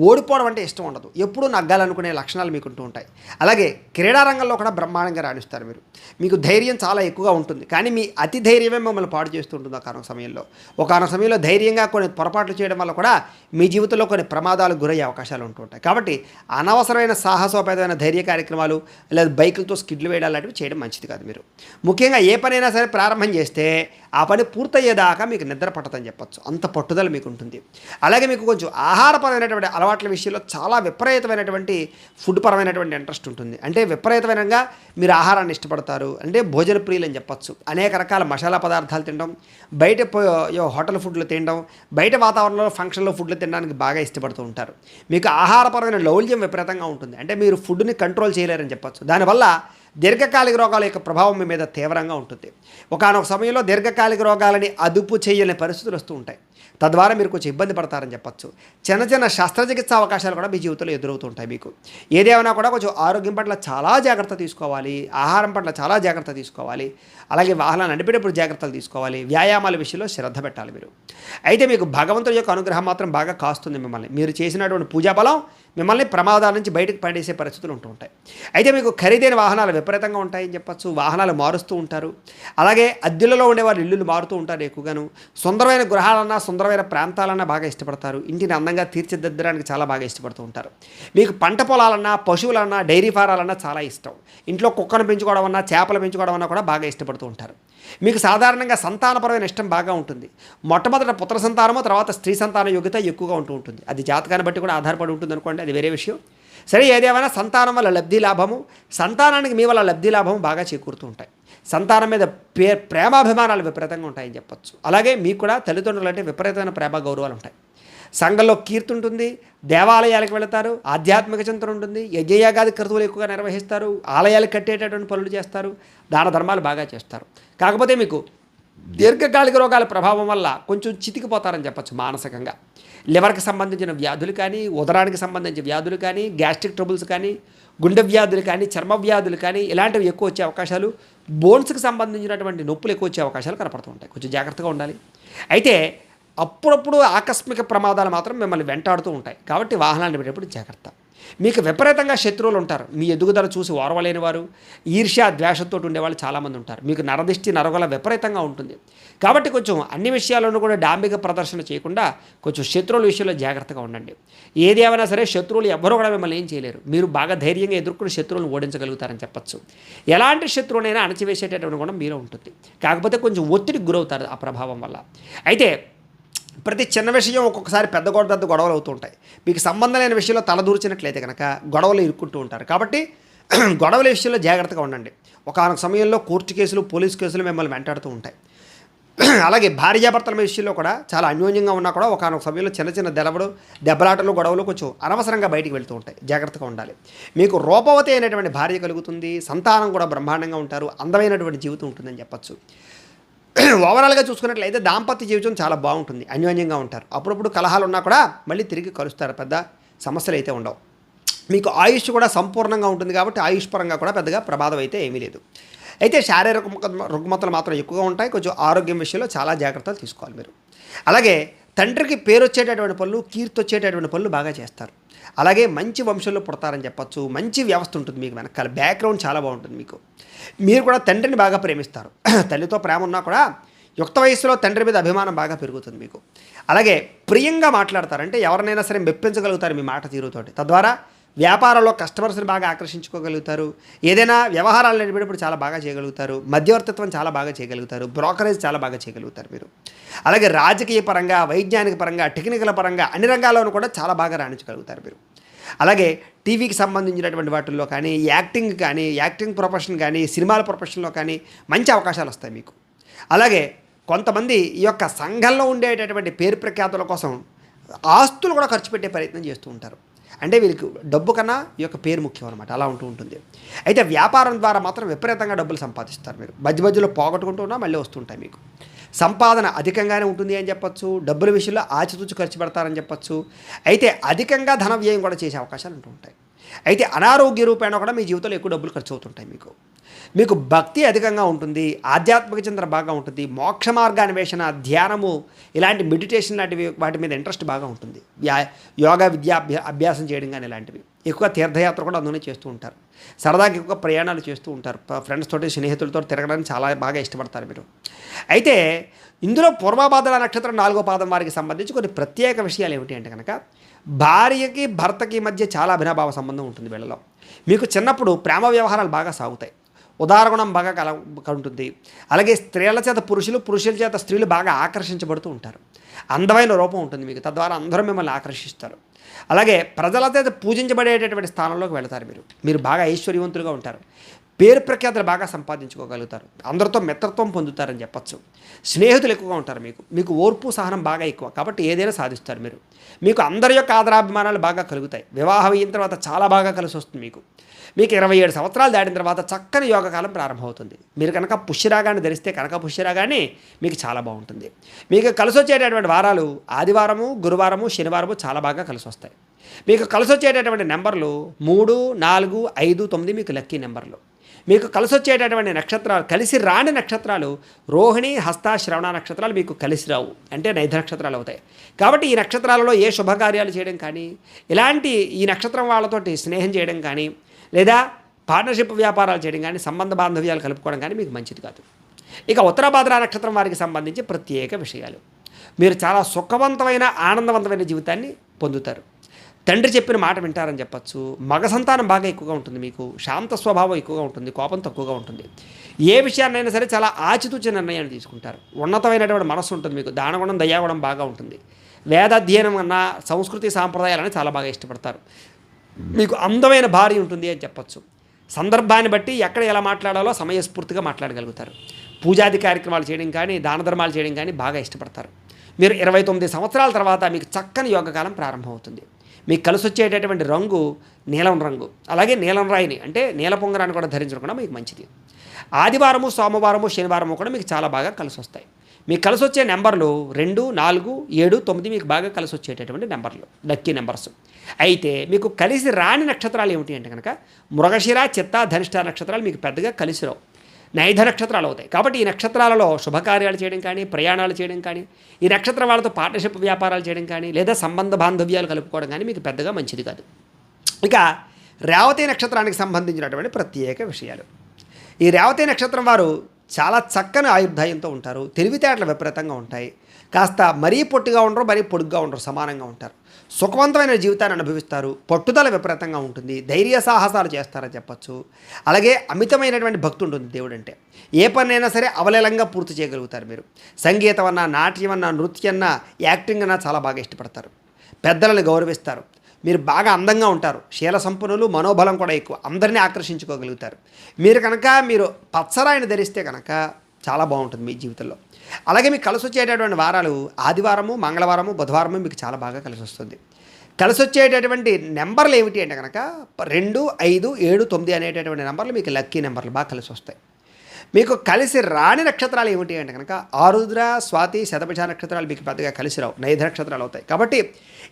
ఓడిపోవడం అంటే ఇష్టం ఉండదు. ఎప్పుడూ నగ్గాలనుకునే లక్షణాలు మీకు ఉంటూ ఉంటాయి. అలాగే క్రీడారంగంలో కూడా బ్రహ్మాండంగా రాణిస్తారు మీరు. మీకు ధైర్యం చాలా ఎక్కువగా ఉంటుంది. కానీ మీ అతి ధైర్యమే మిమ్మల్ని పాడు చేస్తుంటుంది ఒకనొక సమయంలో ధైర్యంగా కొన్ని పొరపాట్లు చేయడం వల్ల కూడా మీ జీవితంలో కొన్ని ప్రమాదాలు గురయ్యే అవకాశాలు ఉంటూ ఉంటాయి. కాబట్టి అనవసరమైన సాహసోపేతమైన ధైర్య కార్యక్రమాలు లేదా బైకులతో స్కిడ్లు వేయడం లాంటివి చేయడం మంచిది కాదు. మీరు ముఖ్యంగా ఏ పనైనా సరే ప్రారంభం చేస్తే ఆ ఆ పని పూర్తయ్యేదాకా మీకు నిద్ర పట్టదని చెప్పొచ్చు. అంత పట్టుదల మీకు ఉంటుంది. అలాగే మీకు కొంచెం ఆహారపరమైనటువంటి అలవాట్ల విషయంలో చాలా విపరీతమైనటువంటి ఫుడ్ పరమైనటువంటి ఇంట్రెస్ట్ ఉంటుంది. అంటే విపరీతమైనగా మీరు ఆహారాన్ని ఇష్టపడతారు. అంటే భోజన ప్రియులు అని చెప్పొచ్చు. అనేక రకాల మసాలా పదార్థాలు తినడం, బయట హోటల్ ఫుడ్లు తినడం, బయట వాతావరణంలో ఫంక్షన్లో ఫుడ్లు తినడానికి బాగా ఇష్టపడుతూ ఉంటారు. మీకు ఆహారపరమైన లౌల్యం విపరీతంగా ఉంటుంది. అంటే మీరు ఫుడ్ని కంట్రోల్ చేయలేరని చెప్పొచ్చు. దానివల్ల దీర్ఘకాలిక రోగాల యొక్క ప్రభావం మీ మీద తీవ్రంగా ఉంటుంది. ఒకానొక సమయంలో దీర్ఘకాలిక రోగాలని అదుపు చేయలేని పరిస్థితులు వస్తూ ఉంటాయి. తద్వారా మీరు కొంచెం ఇబ్బంది పడతారని చెప్పొచ్చు. చిన్న చిన్న శస్త్రచికిత్స అవకాశాలు కూడా మీ జీవితంలో ఎదురవుతూ ఉంటాయి మీకు. ఏదేమైనా కూడా కొంచెం ఆరోగ్యం పట్ల చాలా జాగ్రత్త తీసుకోవాలి, ఆహారం పట్ల చాలా జాగ్రత్త తీసుకోవాలి, అలాగే వాహనాలు నడిపేటప్పుడు జాగ్రత్తలు తీసుకోవాలి, వ్యాయామాల విషయంలో శ్రద్ధ పెట్టాలి మీరు. అయితే మీకు భగవంతుడి యొక్క అనుగ్రహం మాత్రం బాగా కాస్తుంది మిమ్మల్ని. మీరు చేసినటువంటి పూజా బలం మిమ్మల్ని ప్రమాదాల నుంచి బయటకు పడేసే పరిస్థితులు ఉంటూ ఉంటాయి. అయితే మీకు ఖరీదైన వాహనాలు విపరీతంగా ఉంటాయని చెప్పచ్చు. వాహనాలు మారుస్తూ ఉంటారు. అలాగే అద్దెలలో ఉండేవారు ఇల్లులు మారుతూ ఉంటారు ఎక్కువగాను. సుందరమైన గృహాలన్నా సుందరమైన ప్రాంతాలన్నా బాగా ఇష్టపడతారు. ఇంటిని అందంగా తీర్చిదిద్దడానికి చాలా బాగా ఇష్టపడుతూ ఉంటారు. మీకు పంట పొలాలన్నా పశువులన్నా డైరీ ఫారాలన్నా చాలా ఇష్టం. ఇంట్లో కుక్కను పెంచుకోవడం అన్నా చేపలు పెంచుకోవడం అన్నా కూడా బాగా ఇష్టపడుతూ ఉంటారు. మీకు సాధారణంగా సంతానపరమైన ఇష్టం బాగా ఉంటుంది. మొట్టమొదట పుత్ర సంతానము, తర్వాత స్త్రీ సంతాన యోగ్యత ఎక్కువగా ఉంటూ ఉంటుంది. అది జాతకాన్ని బట్టి కూడా ఆధారపడి ఉంటుంది అనుకోండి, అది వేరే విషయం. సరే, ఏదేమైనా సంతానం వల్ల లబ్ధి లాభము, సంతానానికి మీ వల్ల లబ్ధి లాభము బాగా చేకూరుతూ ఉంటాయి. సంతానం మీద ప్రేమాభిమానాలు విపరీతంగా ఉంటాయని చెప్పొచ్చు. అలాగే మీకు కూడా తల్లిదండ్రులు అంటే విపరీతమైన ప్రేమ గౌరవాలు ఉంటాయి. సంఘంలో కీర్తి ఉంటుంది, దేవాలయాలకు వెళతారు, ఆధ్యాత్మిక చింతన ఉంటుంది, యజ్ఞయాగాది క్రతువులు ఎక్కువగా నిర్వహిస్తారు, ఆలయాలు కట్టేటటువంటి పనులు చేస్తారు, దాన ధర్మాలు బాగా చేస్తారు. కాకపోతే మీకు దీర్ఘకాలిక రోగాల ప్రభావం వల్ల కొంచెం చితికిపోతారని చెప్పచ్చు. మానసికంగా లివర్కి సంబంధించిన వ్యాధులు కానీ, ఉదరానికి సంబంధించిన వ్యాధులు కానీ, గ్యాస్ట్రిక్ ట్రబుల్స్ కానీ, గుండె వ్యాధులు కానీ, చర్మ వ్యాధులు కానీ ఇలాంటివి ఎక్కువ వచ్చే అవకాశాలు, బోన్స్కి సంబంధించినటువంటి నొప్పులు ఎక్కువ వచ్చే అవకాశాలు కనపడుతూ ఉంటాయి. కొంచెం జాగ్రత్తగా ఉండాలి. అయితే అప్పుడప్పుడు ఆకస్మిక ప్రమాదాలు మాత్రం మిమ్మల్ని వెంటాడుతూ ఉంటాయి. కాబట్టి వాహనాన్ని పెట్టేటప్పుడు జాగ్రత్త. మీకు విపరీతంగా శత్రువులు ఉంటారు. మీ ఎదుగుదల చూసి ఓర్వలేని వారు, ఈర్ష్య ద్వేషంతో ఉండేవాళ్ళు చాలామంది ఉంటారు. మీకు నరదిష్టి నరగొల విపరీతంగా ఉంటుంది. కాబట్టి కొంచెం అన్ని విషయాల్లోనూ కూడా డాంబిక ప్రదర్శన చేయకుండా కొంచెం శత్రువుల విషయంలో జాగ్రత్తగా ఉండండి. ఏది ఏమైనా సరే శత్రువులు ఎవ్వరూ కూడా మిమ్మల్ని ఏం చేయలేరు. మీరు బాగా ధైర్యంగా ఎదుర్కొని శత్రువులను ఓడించగలుగుతారని చెప్పచ్చు. ఎలాంటి శత్రువునైనా అణచివేసేటటువంటి కూడా మీలో ఉంటుంది. కాకపోతే కొంచెం ఒత్తిడికి గురవుతారు ఆ ప్రభావం వల్ల. అయితే ప్రతి చిన్న విషయం ఒక్కొక్కసారి పెద్ద గొడవలు అవుతూ ఉంటాయి. మీకు సంబంధం లేని విషయంలో తలదూర్చినట్లయితే కనుక గొడవలు ఇరుక్కుంటూ ఉంటారు. కాబట్టి గొడవల విషయంలో జాగ్రత్తగా ఉండండి. ఒకానొక సమయంలో కోర్టు కేసులు, పోలీసు కేసులు మిమ్మల్ని వెంటాడుతూ ఉంటాయి. అలాగే భార్యాభర్తల విషయంలో కూడా చాలా అన్యోన్యంగా ఉన్నా కూడా ఒకానొక సమయంలో చిన్న చిన్న దెబ్బలాటలు గొడవలు కొంచెం అనవసరంగా బయటికి వెళ్తూ ఉంటాయి. జాగ్రత్తగా ఉండాలి. మీకు రూపవతి అయినటువంటి భార్య కలుగుతుంది. సంతానం కూడా బ్రహ్మాండంగా ఉంటారు. అందమైనటువంటి జీవితం ఉంటుందని చెప్పచ్చు. ఓవరాల్గా చూసుకున్నట్లయితే దాంపత్య జీవితం చాలా బాగుంటుంది. అన్యోన్యంగా ఉంటారు. అప్పుడప్పుడు కలహాలు ఉన్నా కూడా మళ్ళీ తిరిగి కలుస్తారు. పెద్ద సమస్యలు అయితే ఉండవు. మీకు ఆయుష్ కూడా సంపూర్ణంగా ఉంటుంది. కాబట్టి ఆయుష్ పరంగా కూడా పెద్దగా ప్రమాదం అయితే ఏమీ లేదు. అయితే శారీరక రుగ్మతలు మాత్రం ఎక్కువగా ఉంటాయి. కొంచెం ఆరోగ్యం విషయంలో చాలా జాగ్రత్తలు తీసుకోవాలి మీరు. అలాగే తండ్రికి పేరు వచ్చేటటువంటి పనులు, కీర్తి వచ్చేటటువంటి పనులు బాగా చేస్తారు. అలాగే మంచి వంశంలో పుడతారని చెప్పచ్చు. మంచి వ్యవస్థ ఉంటుంది మీకు, వెనకాల బ్యాక్గ్రౌండ్ చాలా బాగుంటుంది మీకు. మీరు కూడా తండ్రిని బాగా ప్రేమిస్తారు. తల్లితో ప్రేమ ఉన్నా కూడా యుక్త వయస్సులో తండ్రి మీద అభిమానం బాగా పెరుగుతుంది మీకు. అలాగే ప్రియంగా మాట్లాడతారు. అంటే ఎవరినైనా సరే మెప్పించగలుగుతారు మీ మాట తీరుతోటి. తద్వారా వ్యాపారంలో కస్టమర్స్ని బాగా ఆకర్షించుకోగలుగుతారు. ఏదైనా వ్యవహారాలు నడిపేటప్పుడు చాలా బాగా చేయగలుగుతారు. మధ్యవర్తిత్వం చాలా బాగా చేయగలుగుతారు. బ్రోకరేజ్ చాలా బాగా చేయగలుగుతారు మీరు. అలాగే రాజకీయ పరంగా, వైజ్ఞానిక పరంగా, టెక్నికల్ పరంగా అన్ని రంగాల్లోనూ కూడా చాలా బాగా రాణించగలుగుతారు మీరు. అలాగే టీవీకి సంబంధించినటువంటి వాటిల్లో కానీ, యాక్టింగ్ ప్రొఫెషన్ కానీ, సినిమాల ప్రొఫెషన్లో కానీ మంచి అవకాశాలు వస్తాయి మీకు. అలాగే కొంతమంది ఈ యొక్క సంఘంలో ఉండేటటువంటి పేరు ప్రఖ్యాతుల కోసం ఆస్తులు కూడా ఖర్చు పెట్టే ప్రయత్నం చేస్తూ ఉంటారు. అంటే వీరికి డబ్బు కన్నా ఈ యొక్క పేరు ముఖ్యం అనమాట. అలా ఉంటుంది. అయితే వ్యాపారం ద్వారా మాత్రం విపరీతంగా డబ్బులు సంపాదిస్తారు మీరు. మధ్యలో పోగొట్టుకుంటూ ఉన్నా మళ్ళీ వస్తుంటాయి మీకు. సంపాదన అధికంగానే ఉంటుంది అని చెప్పచ్చు. డబ్బుల విషయంలో ఆచితూచి ఖర్చు పెడతారని చెప్పచ్చు. అయితే అధికంగా ధన వ్యయం కూడా చేసే అవకాశాలు ఉంటూ ఉంటాయి. అయితే అనారోగ్య రూపేణ కూడా మీ జీవితంలో ఎక్కువ డబ్బులు ఖర్చు అవుతుంటాయి మీకు భక్తి అధికంగా ఉంటుంది. ఆధ్యాత్మిక చింతన బాగా ఉంటుంది. మోక్ష మార్గాన్వేషణ, ధ్యానము, ఇలాంటి మెడిటేషన్ లాంటివి వాటి మీద ఇంట్రెస్ట్ బాగా ఉంటుంది. యోగా అభ్యాసం చేయడం కానీ ఇలాంటివి. ఎక్కువ తీర్థయాత్ర కూడా అందులోనే చేస్తూ ఉంటారు. సరదాగా ఎక్కువ ప్రయాణాలు చేస్తూ ఉంటారు. ఫ్రెండ్స్ తోటి, స్నేహితులతో తిరగడానికి చాలా బాగా ఇష్టపడతారు మీరు. అయితే ఇందులో పూర్వభాద్ర నక్షత్రం 4వ పాదం వారికి సంబంధించి కొన్ని ప్రత్యేక విషయాలు ఏమిటి అంటే కనుక, భార్యకి భర్తకి మధ్య చాలా అభినభావ సంబంధం ఉంటుంది వీళ్ళలో. మీకు చిన్నప్పుడు ప్రేమ వ్యవహారాలు బాగా సాగుతాయి. ఉదారగుణం బాగా ఉంటుంది. అలాగే స్త్రీల చేత పురుషులు, పురుషుల చేత స్త్రీలు బాగా ఆకర్షించబడుతూ ఉంటారు. అందమైన రూపం ఉంటుంది మీకు, తద్వారా అందరూ మిమ్మల్ని ఆకర్షిస్తారు. అలాగే ప్రజల చేత పూజించబడేటటువంటి స్థానంలోకి వెళతారు. మీరు బాగా ఐశ్వర్యవంతులుగా ఉంటారు. పేరు ప్రఖ్యాతులు బాగా సంపాదించుకోగలుగుతారు. అందరితో మిత్రత్వం పొందుతారని చెప్పచ్చు. స్నేహితులు ఎక్కువగా ఉంటారు. మీకు ఓర్పు సహనం బాగా ఎక్కువ, కాబట్టి ఏదైనా సాధిస్తారు. మీకు అందరి యొక్క ఆదరాభిమానాలు బాగా కలుగుతాయి. వివాహం అయిన తర్వాత చాలా బాగా కలిసి వస్తుంది. మీకు 27 సంవత్సరాలు దాటిన తర్వాత చక్కని యోగకాలం ప్రారంభమవుతుంది. మీరు కనుక పుష్యరాగాన్ని ధరిస్తే కనుక పుష్యరాగాన్ని మీకు చాలా బాగుంటుంది. మీకు కలిసి వచ్చేటటువంటి వారాలు ఆదివారము, గురువారము, శనివారము చాలా బాగా కలిసి వస్తాయి. మీకు కలిసి వచ్చేటటువంటి నెంబర్లు 3, 4, 5, 9 మీకు లక్కీ నెంబర్లు. మీకు కలిసి వచ్చేటటువంటి నక్షత్రాలు, కలిసి రాని నక్షత్రాలు రోహిణి, హస్త, శ్రవణ నక్షత్రాలు మీకు కలిసి రావు, అంటే నైధ నక్షత్రాలు అవుతాయి. కాబట్టి ఈ నక్షత్రాలలో ఏ శుభకార్యాలు చేయడం కానీ, ఇలాంటి ఈ నక్షత్రం వాళ్ళతోటి స్నేహం చేయడం కానీ, లేదా పార్ట్నర్షిప్ వ్యాపారాలు చేయడం కానీ, సంబంధ బాంధవ్యాలు కలుపుకోవడం కానీ మీకు మంచిది కాదు. ఇక ఉత్తరాభాద్ర నక్షత్రం వారికి సంబంధించి ప్రత్యేక విషయాలు. మీరు చాలా సుఖవంతమైన ఆనందవంతమైన జీవితాన్ని పొందుతారు. తండ్రి చెప్పిన మాట వింటారని చెప్పచ్చు. మగ సంతానం బాగా ఎక్కువగా ఉంటుంది. మీకు శాంత స్వభావం ఎక్కువగా ఉంటుంది. కోపం తక్కువగా ఉంటుంది. ఏ విషయాన్నైనా సరే చాలా ఆచితూచి నిర్ణయాన్ని తీసుకుంటారు. ఉన్నతమైనటువంటి మనస్సు ఉంటుంది మీకు. దానగుణం, దయాగుణం బాగా ఉంటుంది. వేదాధ్యయనం అన్న సంస్కృతి సాంప్రదాయాలని చాలా బాగా ఇష్టపడతారు. మీకు అందమైన భార్య ఉంటుంది అని చెప్పచ్చు. సందర్భాన్ని బట్టి ఎక్కడ ఎలా మాట్లాడాలో సమయస్ఫూర్తిగా మాట్లాడగలుగుతారు. పూజాది కార్యక్రమాలు చేయడం కానీ, దాన ధర్మాలు చేయడం కానీ బాగా ఇష్టపడతారు. మీరు 29 సంవత్సరాల తర్వాత మీకు చక్కని యోగకాలం ప్రారంభమవుతుంది. మీకు కలిసి వచ్చేటటువంటి రంగు నీలం రంగు. అలాగే నీలం రాయిని, అంటే నీల పొంగరాన్ని కూడా ధరించడం కూడా మీకు మంచిది. ఆదివారము, సోమవారము, శనివారము కూడా మీకు చాలా బాగా కలిసి వస్తాయి. మీకు కలిసి వచ్చే నెంబర్లు 2, 4, 7, 9 మీకు బాగా కలిసి వచ్చేటటువంటి నెంబర్లు, లక్కీ నెంబర్స్. అయితే మీకు కలిసి రాని నక్షత్రాలు ఏమిటి అంటే కనుక మృగశిర, చిత్త, ధనిష్ట నక్షత్రాలు మీకు పెద్దగా కలిసి రావు, నైధ నక్షత్రాలు అవుతాయి. కాబట్టి ఈ నక్షత్రాలలో శుభకార్యాలు చేయడం కానీ, ప్రయాణాలు చేయడం కానీ, ఈ నక్షత్రం వాళ్ళతో పార్ట్నర్షిప్ వ్యాపారాలు చేయడం కానీ, లేదా సంబంధ బాంధవ్యాలు కలుపుకోవడం కానీ మీకు పెద్దగా మంచిది కాదు. ఇక రేవతి నక్షత్రానికి సంబంధించినటువంటి ప్రత్యేక విషయాలు. ఈ రేవతి నక్షత్రం వారు చాలా చక్కని ఆయుర్దాయంతో ఉంటారు. తెలివితేటలు విపరీతంగా ఉంటాయి. కాస్త మరీ పొట్టిగా ఉండరు, మరీ పొడుగ్గా ఉండరు, సమానంగా ఉంటారు. సుఖవంతమైన జీవితాన్ని అనుభవిస్తారు. పట్టుదల విపరీతంగా ఉంటుంది. ధైర్య సాహసాలు చేస్తారని చెప్పచ్చు. అలాగే అమితమైనటువంటి భక్తి ఉంటుంది దేవుడు అంటే. ఏ పనైనా సరే అవలేలంగా పూర్తి చేయగలుగుతారు. మీరు సంగీతం అన్నా, నాట్యం అన్నా, నృత్యం అన్నా, యాక్టింగ్ అన్నా చాలా బాగా ఇష్టపడతారు. పెద్దలను గౌరవిస్తారు. మీరు బాగా అందంగా ఉంటారు. శీల సంపన్నులు, మనోబలం కూడా ఎక్కువ, అందరినీ ఆకర్షించుకోగలుగుతారు. మీరు పచ్చరాయిని ధరిస్తే కనుక చాలా బాగుంటుంది మీ జీవితంలో. అలాగే మీకు కలిసి వచ్చేటటువంటి వారాలు ఆదివారము, మంగళవారము, బుధవారము మీకు చాలా బాగా కలిసి వస్తుంది. కలిసి వచ్చేటటువంటి నెంబర్లు ఏమిటి అంటే కనుక 2, 5, 7, 9 అనేటటువంటి నెంబర్లు మీకు లక్కీ నెంబర్లు బాగా కలిసి వస్తాయి. మీకు కలిసి రాని నక్షత్రాలు ఏమిటి అంటే కనుక ఆరుద్ర, స్వాతి, శతభిష నక్షత్రాలు మీకు పెద్దగా కలిసి రావు, నైధ నక్షత్రాలు అవుతాయి. కాబట్టి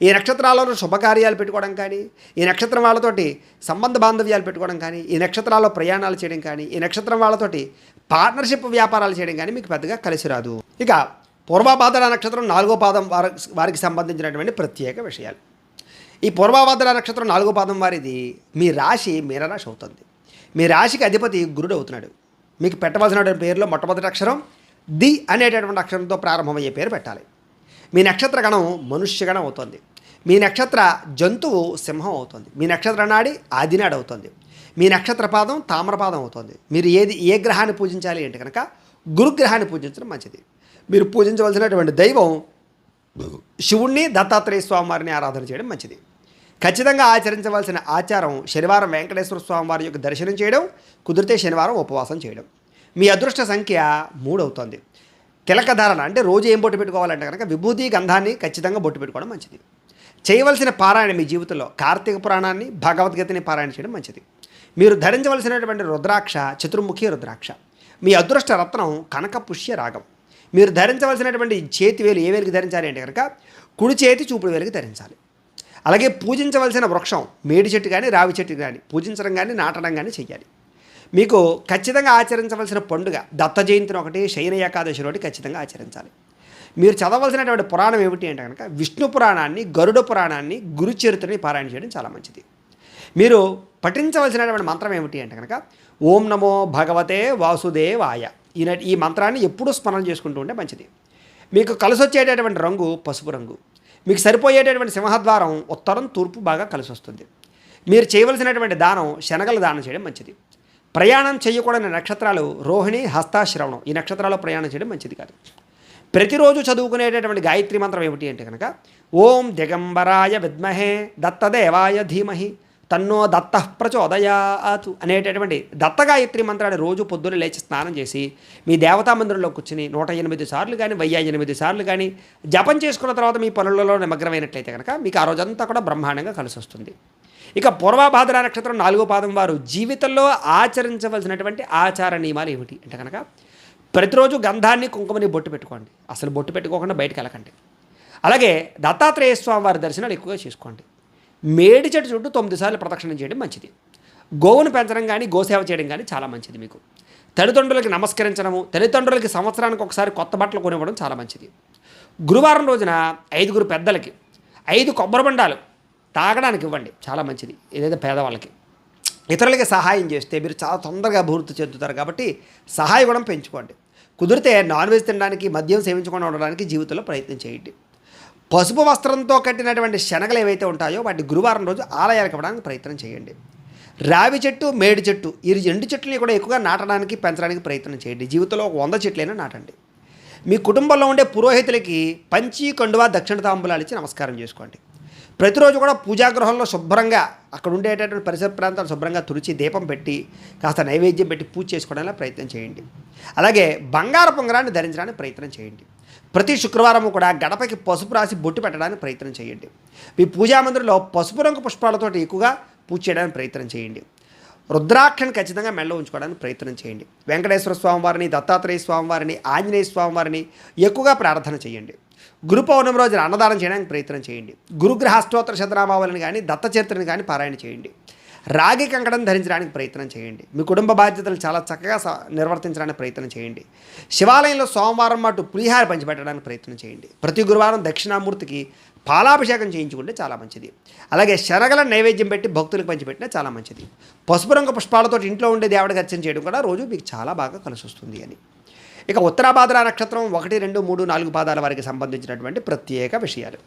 ఈ నక్షత్రాలలో శుభకార్యాలు పెట్టుకోవడం కానీ, ఈ నక్షత్రం వాళ్ళతోటి సంబంధ బాంధవ్యాలు పెట్టుకోవడం కానీ, ఈ నక్షత్రాల్లో ప్రయాణాలు చేయడం కానీ, ఈ నక్షత్రం వాళ్ళతోటి పార్ట్నర్షిప్ వ్యాపారాలు చేయడం కానీ మీకు పెద్దగా కలిసి రాదు. ఇక పూర్వభాద్ర నక్షత్రం 4వ పాదం వారికి సంబంధించినటువంటి ప్రత్యేక విషయాలు. ఈ పూర్వభాద్ర నక్షత్రం 4వ పాదం వారిది మీ రాశి మీనరాశి అవుతుంది. మీ రాశికి అధిపతి గురుడు అవుతున్నాడు. మీకు పెట్టవలసినటువంటి పేరులో మొట్టమొదటి అక్షరం ది అనేటటువంటి అక్షరంతో ప్రారంభమయ్యే పేరు పెట్టాలి. మీ నక్షత్ర గణం మనుష్యగణం అవుతుంది. మీ నక్షత్ర జంతువు సింహం అవుతుంది. మీ నక్షత్ర నాడి ఆదినాడు అవుతుంది. మీ నక్షత్ర పాదం తామ్రపాదం అవుతుంది. మీరు ఏ గ్రహాన్ని పూజించాలి అంటే కనుక గురుగ్రహాన్ని పూజించడం మంచిది. మీరు పూజించవలసినటువంటి దైవం శివుణ్ణి, దత్తాత్రేయ స్వామివారిని ఆరాధన చేయడం మంచిది. ఖచ్చితంగా ఆచరించవలసిన ఆచారం శనివారం వెంకటేశ్వర స్వామి వారి యొక్క దర్శనం చేయడం, కుదిరితే శనివారం ఉపవాసం చేయడం. మీ అదృష్ట సంఖ్య 3 అవుతుంది. తిలక ధారణ అంటే రోజు ఏం బొట్టు పెట్టుకోవాలంటే కనుక విభూతి, గంధాన్ని ఖచ్చితంగా బొట్టు పెట్టుకోవడం మంచిది. చేయవలసిన పారాయణ మీ జీవితంలో కార్తీక పురాణాన్ని, భగవద్గీతని పారాయణ చేయడం మంచిది. మీరు ధరించవలసినటువంటి రుద్రాక్ష చతుర్ముఖి రుద్రాక్ష. మీ అదృష్ట రత్నం కనక పుష్య రాగం. మీరు ధరించవలసినటువంటి చేతి వేలు ఏ వేలికి ధరించాలి అంటే కనుక కుడి చేతి చూపుడు వేలికి ధరించాలి. అలాగే పూజించవలసిన వృక్షం మేడి చెట్టు కానీ, రావి చెట్టు కానీ పూజించడం కానీ, నాటడం కానీ చేయాలి. మీకు ఖచ్చితంగా ఆచరించవలసిన పండుగ దత్త జయంతిని ఒకటి, శయన ఏకాదశి ఒకటి ఖచ్చితంగా ఆచరించాలి. మీరు చదవలసినటువంటి పురాణం ఏమిటి అంటే కనుక విష్ణు పురాణాన్ని, గరుడ పురాణాన్ని, గురుచరిత్రని పారాయణ చేయడం చాలా మంచిది. మీరు పఠించవలసినటువంటి మంత్రం ఏమిటి అంటే కనుక ఓం నమో భగవతే వాసుదేవాయ. ఈ మంత్రాన్ని ఎప్పుడూ స్మరణ చేసుకుంటూ ఉంటే మంచిది. మీకు కలిసి వచ్చేటటువంటి రంగు పసుపు రంగు. మీకు సరిపోయేటటువంటి సింహద్వారం ఉత్తరం, తూర్పు బాగా కలిసి వస్తుంది. మీరు చేయవలసినటువంటి దానం శనగల దానం చేయడం మంచిది. ప్రయాణం చేయకూడని నక్షత్రాలు రోహిణి, హస్త, శ్రవణం. ఈ నక్షత్రాల్లో ప్రయాణం చేయడం మంచిది కాదు. ప్రతిరోజు చదువుకునేటటువంటి గాయత్రి మంత్రం ఏమిటి అంటే కనుక ఓం దిగంబరాయ విద్మహే దత్తదేవాయ ధీమహి తన్నో దత్త ప్రచోదయాతు అనేటటువంటి దత్త గాయత్రి మంత్రాన్ని రోజు పొద్దున్న లేచి స్నానం చేసి మీ దేవతా మందిరంలో కూర్చుని 108 సార్లు కానీ 1008 సార్లు కానీ జపం చేసుకున్న తర్వాత మీ పనులలో నిమగ్నమైనట్లయితే కనుక మీకు ఆ రోజంతా కూడా బ్రహ్మాండంగా కలిసి వస్తుంది. ఇక పూర్వభాద్ర నక్షత్రం 4వ పాదం వారు జీవితంలో ఆచరించవలసినటువంటి ఆచార నియమాలు ఏమిటి అంటే కనుక ప్రతిరోజు గంధాన్ని, కుంకుమని బొట్టు పెట్టుకోండి. అసలు బొట్టు పెట్టుకోకుండా బయటకు వెళ్ళకండి. అలాగే దత్తాత్రేయ స్వామి వారి దర్శనాలు ఎక్కువగా చేసుకోండి. మేడి చెట్టు చుట్టూ 9 సార్లు ప్రదక్షిణం చేయడం మంచిది. గోవును పెంచడం కానీ గోసేవ చేయడం కానీ చాలా మంచిది. మీకు తల్లిదండ్రులకి నమస్కరించడము, తల్లిదండ్రులకి సంవత్సరానికి ఒకసారి కొత్త బట్టలు కొనివ్వడం చాలా మంచిది. గురువారం రోజున 5 పెద్దలకి 5 కొబ్బరి బండాలు తాగడానికి ఇవ్వండి, చాలా మంచిది. ఏదైతే పేదవాళ్ళకి ఇతరులకి సహాయం చేస్తే మీరు చాలా తొందరగా అభివృద్ధి చెందుతారు. కాబట్టి సహాయ గుణం పెంచుకోండి. కుదిరితే నాన్ వెజ్ తినడానికి, మద్యం సేవించకుండా ఉండడానికి జీవితంలో ప్రయత్నం చేయండి. పసుపు వస్త్రంతో కట్టినటువంటి శనగలు ఏవైతే ఉంటాయో వాటి గురువారం రోజు ఆలయాలకు ఇవ్వడానికి ప్రయత్నం చేయండి. రావి చెట్టు, మేడి చెట్టు ఈ 2 చెట్లని కూడా ఎక్కువగా నాటడానికి, పెంచడానికి ప్రయత్నం చేయండి. జీవితంలో 100 చెట్లైనా నాటండి. మీ కుటుంబంలో ఉండే పురోహితులకి పంచి, కండువా, దక్షిణ తాంబూలాలు ఇచ్చి నమస్కారం చేసుకోండి. ప్రతిరోజు కూడా పూజాగృహంలో శుభ్రంగా అక్కడ ఉండేటటువంటి పరిసర ప్రాంతాలు శుభ్రంగా తుడిచి దీపం పెట్టి కాస్త నైవేద్యం పెట్టి పూజ చేసుకోవడానికి ప్రయత్నం చేయండి. అలాగే బంగారు పొంగరాన్ని ధరించడానికి ప్రయత్నం చేయండి. ప్రతి శుక్రవారం కూడా గడపకి పసుపు రాసి బొట్టు పెట్టడానికి ప్రయత్నం చేయండి. మీ పూజా మందిరంలో పసుపు రంగు పుష్పాలతో ఎక్కువగా పూజ చేయడానికి ప్రయత్నం చేయండి. రుద్రాక్షని ఖచ్చితంగా మెడలో ఉంచుకోవడానికి ప్రయత్నం చేయండి. వెంకటేశ్వర స్వామివారిని, దత్తాత్రేయ స్వామివారిని, ఆంజనేయ స్వామివారిని ఎక్కువగా ప్రార్థన చేయండి. గురు పౌర్ణమి రోజున అన్నదానం చేయడానికి ప్రయత్నం చేయండి. గురుగ్రహ అష్టోత్తర శతనామావళిని కానీ దత్త చరిత్రని కానీ పారాయణ చేయండి. రాగి కంకణం ధరించడానికి ప్రయత్నం చేయండి. మీ కుటుంబ బాధ్యతలు చాలా చక్కగా నిర్వర్తించడానికి ప్రయత్నం చేయండి. శివాలయంలో సోమవారం పాటు పులిహార పంచిపెట్టడానికి ప్రయత్నం చేయండి. ప్రతి గురువారం దక్షిణామూర్తికి పాలాభిషేకం చేయించుకుంటే చాలా మంచిది. అలాగే శనగల నైవేద్యం పెట్టి భక్తులకు పంచిపెట్టినా చాలా మంచిది. పసుపు రంగు పుష్పాలతో ఇంట్లో ఉండే దేవుడికి అర్చన చేయడం కూడా రోజు మీకు చాలా బాగా కలిసి వస్తుంది అని. ఇక ఉత్తరాభాద్ర నక్షత్రం 1, 2, 3, 4 పాదాల వారికి సంబంధించినటువంటి ప్రత్యేక విషయాలు.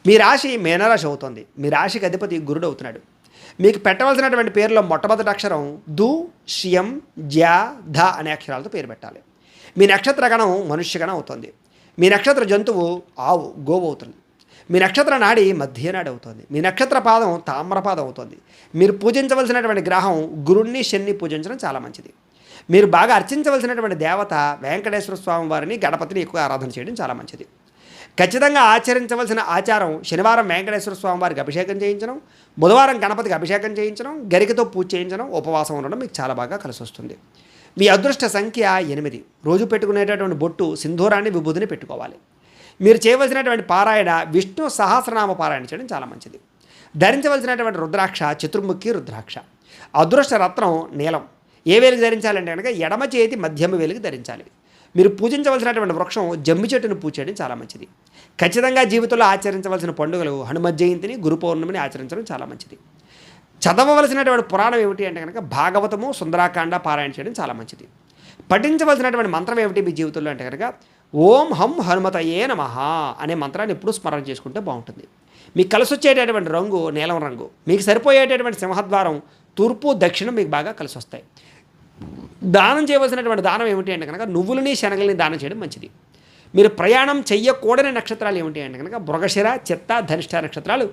మీ రాశి మీనరాశి అవుతుంది. మీ రాశికి అధిపతి గురుడు అవుతున్నాడు. మీకు పెట్టవలసినటువంటి పేరులో మొట్టమొదటి అక్షరం దు, షియం, జ్యా, ధ అనే అక్షరాలతో పేరు పెట్టాలి. మీ నక్షత్ర గణం మనుష్యగణం అవుతుంది. మీ నక్షత్ర జంతువు ఆవు, గోవు అవుతుంది. మీ నక్షత్ర నాడి మధ్యనాడి అవుతుంది. మీ నక్షత్ర పాదం తామ్రపాదం అవుతుంది. మీరు పూజించవలసినటువంటి గ్రహం గురుణ్ణి, శని పూజించడం చాలా మంచిది. మీరు బాగా అర్చించవలసినటువంటి దేవత వెంకటేశ్వర స్వామి వారిని, గణపతిని ఎక్కువ ఆరాధన చేయడం చాలా మంచిది. ఖచ్చితంగా ఆచరించవలసిన ఆచారం శనివారం వెంకటేశ్వర స్వామి వారికి అభిషేకం చేయించడం, బుధవారం గణపతికి అభిషేకం చేయించడం, గరికతో పూజ చేయించడం, ఉపవాసం ఉండడం మీకు చాలా బాగా కలిసి వస్తుంది. మీ అదృష్ట సంఖ్య 8. రోజు పెట్టుకునేటటువంటి బొట్టు సింధూరాన్ని, విభూతిని పెట్టుకోవాలి. మీరు చేయవలసినటువంటి పారాయణ విష్ణు సహస్రనామ పారాయణ చేయడం చాలా మంచిది. ధరించవలసినటువంటి రుద్రాక్ష చతుర్ముఖి రుద్రాక్ష. అదృష్ట రత్నం నీలం. ఏ వేలికి ధరించాలంటే కనుక ఎడమ చేతి మధ్యమ వేలికి ధరించాలి. మీరు పూజించవలసినటువంటి వృక్షం జమ్మి చెట్టును పూజ చేయడం చాలా మంచిది. ఖచ్చితంగా జీవితంలో ఆచరించవలసిన పండుగలు హనుమ జయంతిని, గురు పౌర్ణమిని ఆచరించడం చాలా మంచిది. చదవవలసినటువంటి పురాణం ఏమిటి అంటే కనుక భాగవతము, సుందరాకాండ పారాయణ చేయడం చాలా మంచిది. పఠించవలసినటువంటి మంత్రం ఏమిటి మీ జీవితంలో అంటే కనుక ఓం హం హనుమతయే నమః అనే మంత్రాన్ని ఎప్పుడూ స్మరణ చేసుకుంటే బాగుంటుంది. మీకు కలిసి వచ్చేటటువంటి రంగు నీలం రంగు. మీకు సరిపోయేటటువంటి సింహద్వారం తూర్పు, దక్షిణం మీకు బాగా కలిసి వస్తాయి. దానం చేయవలసినటువంటి దానం ఏమిటి అంటే కనుక నువ్వులని, శనగలని దానం చేయడం మంచిది. మీరు ప్రయాణం చెయ్యకూడని నక్షత్రాలు ఏమిటి అంటే కనుక మృగశిర, చిత్త, ధనిష్ట నక్షత్రాలు.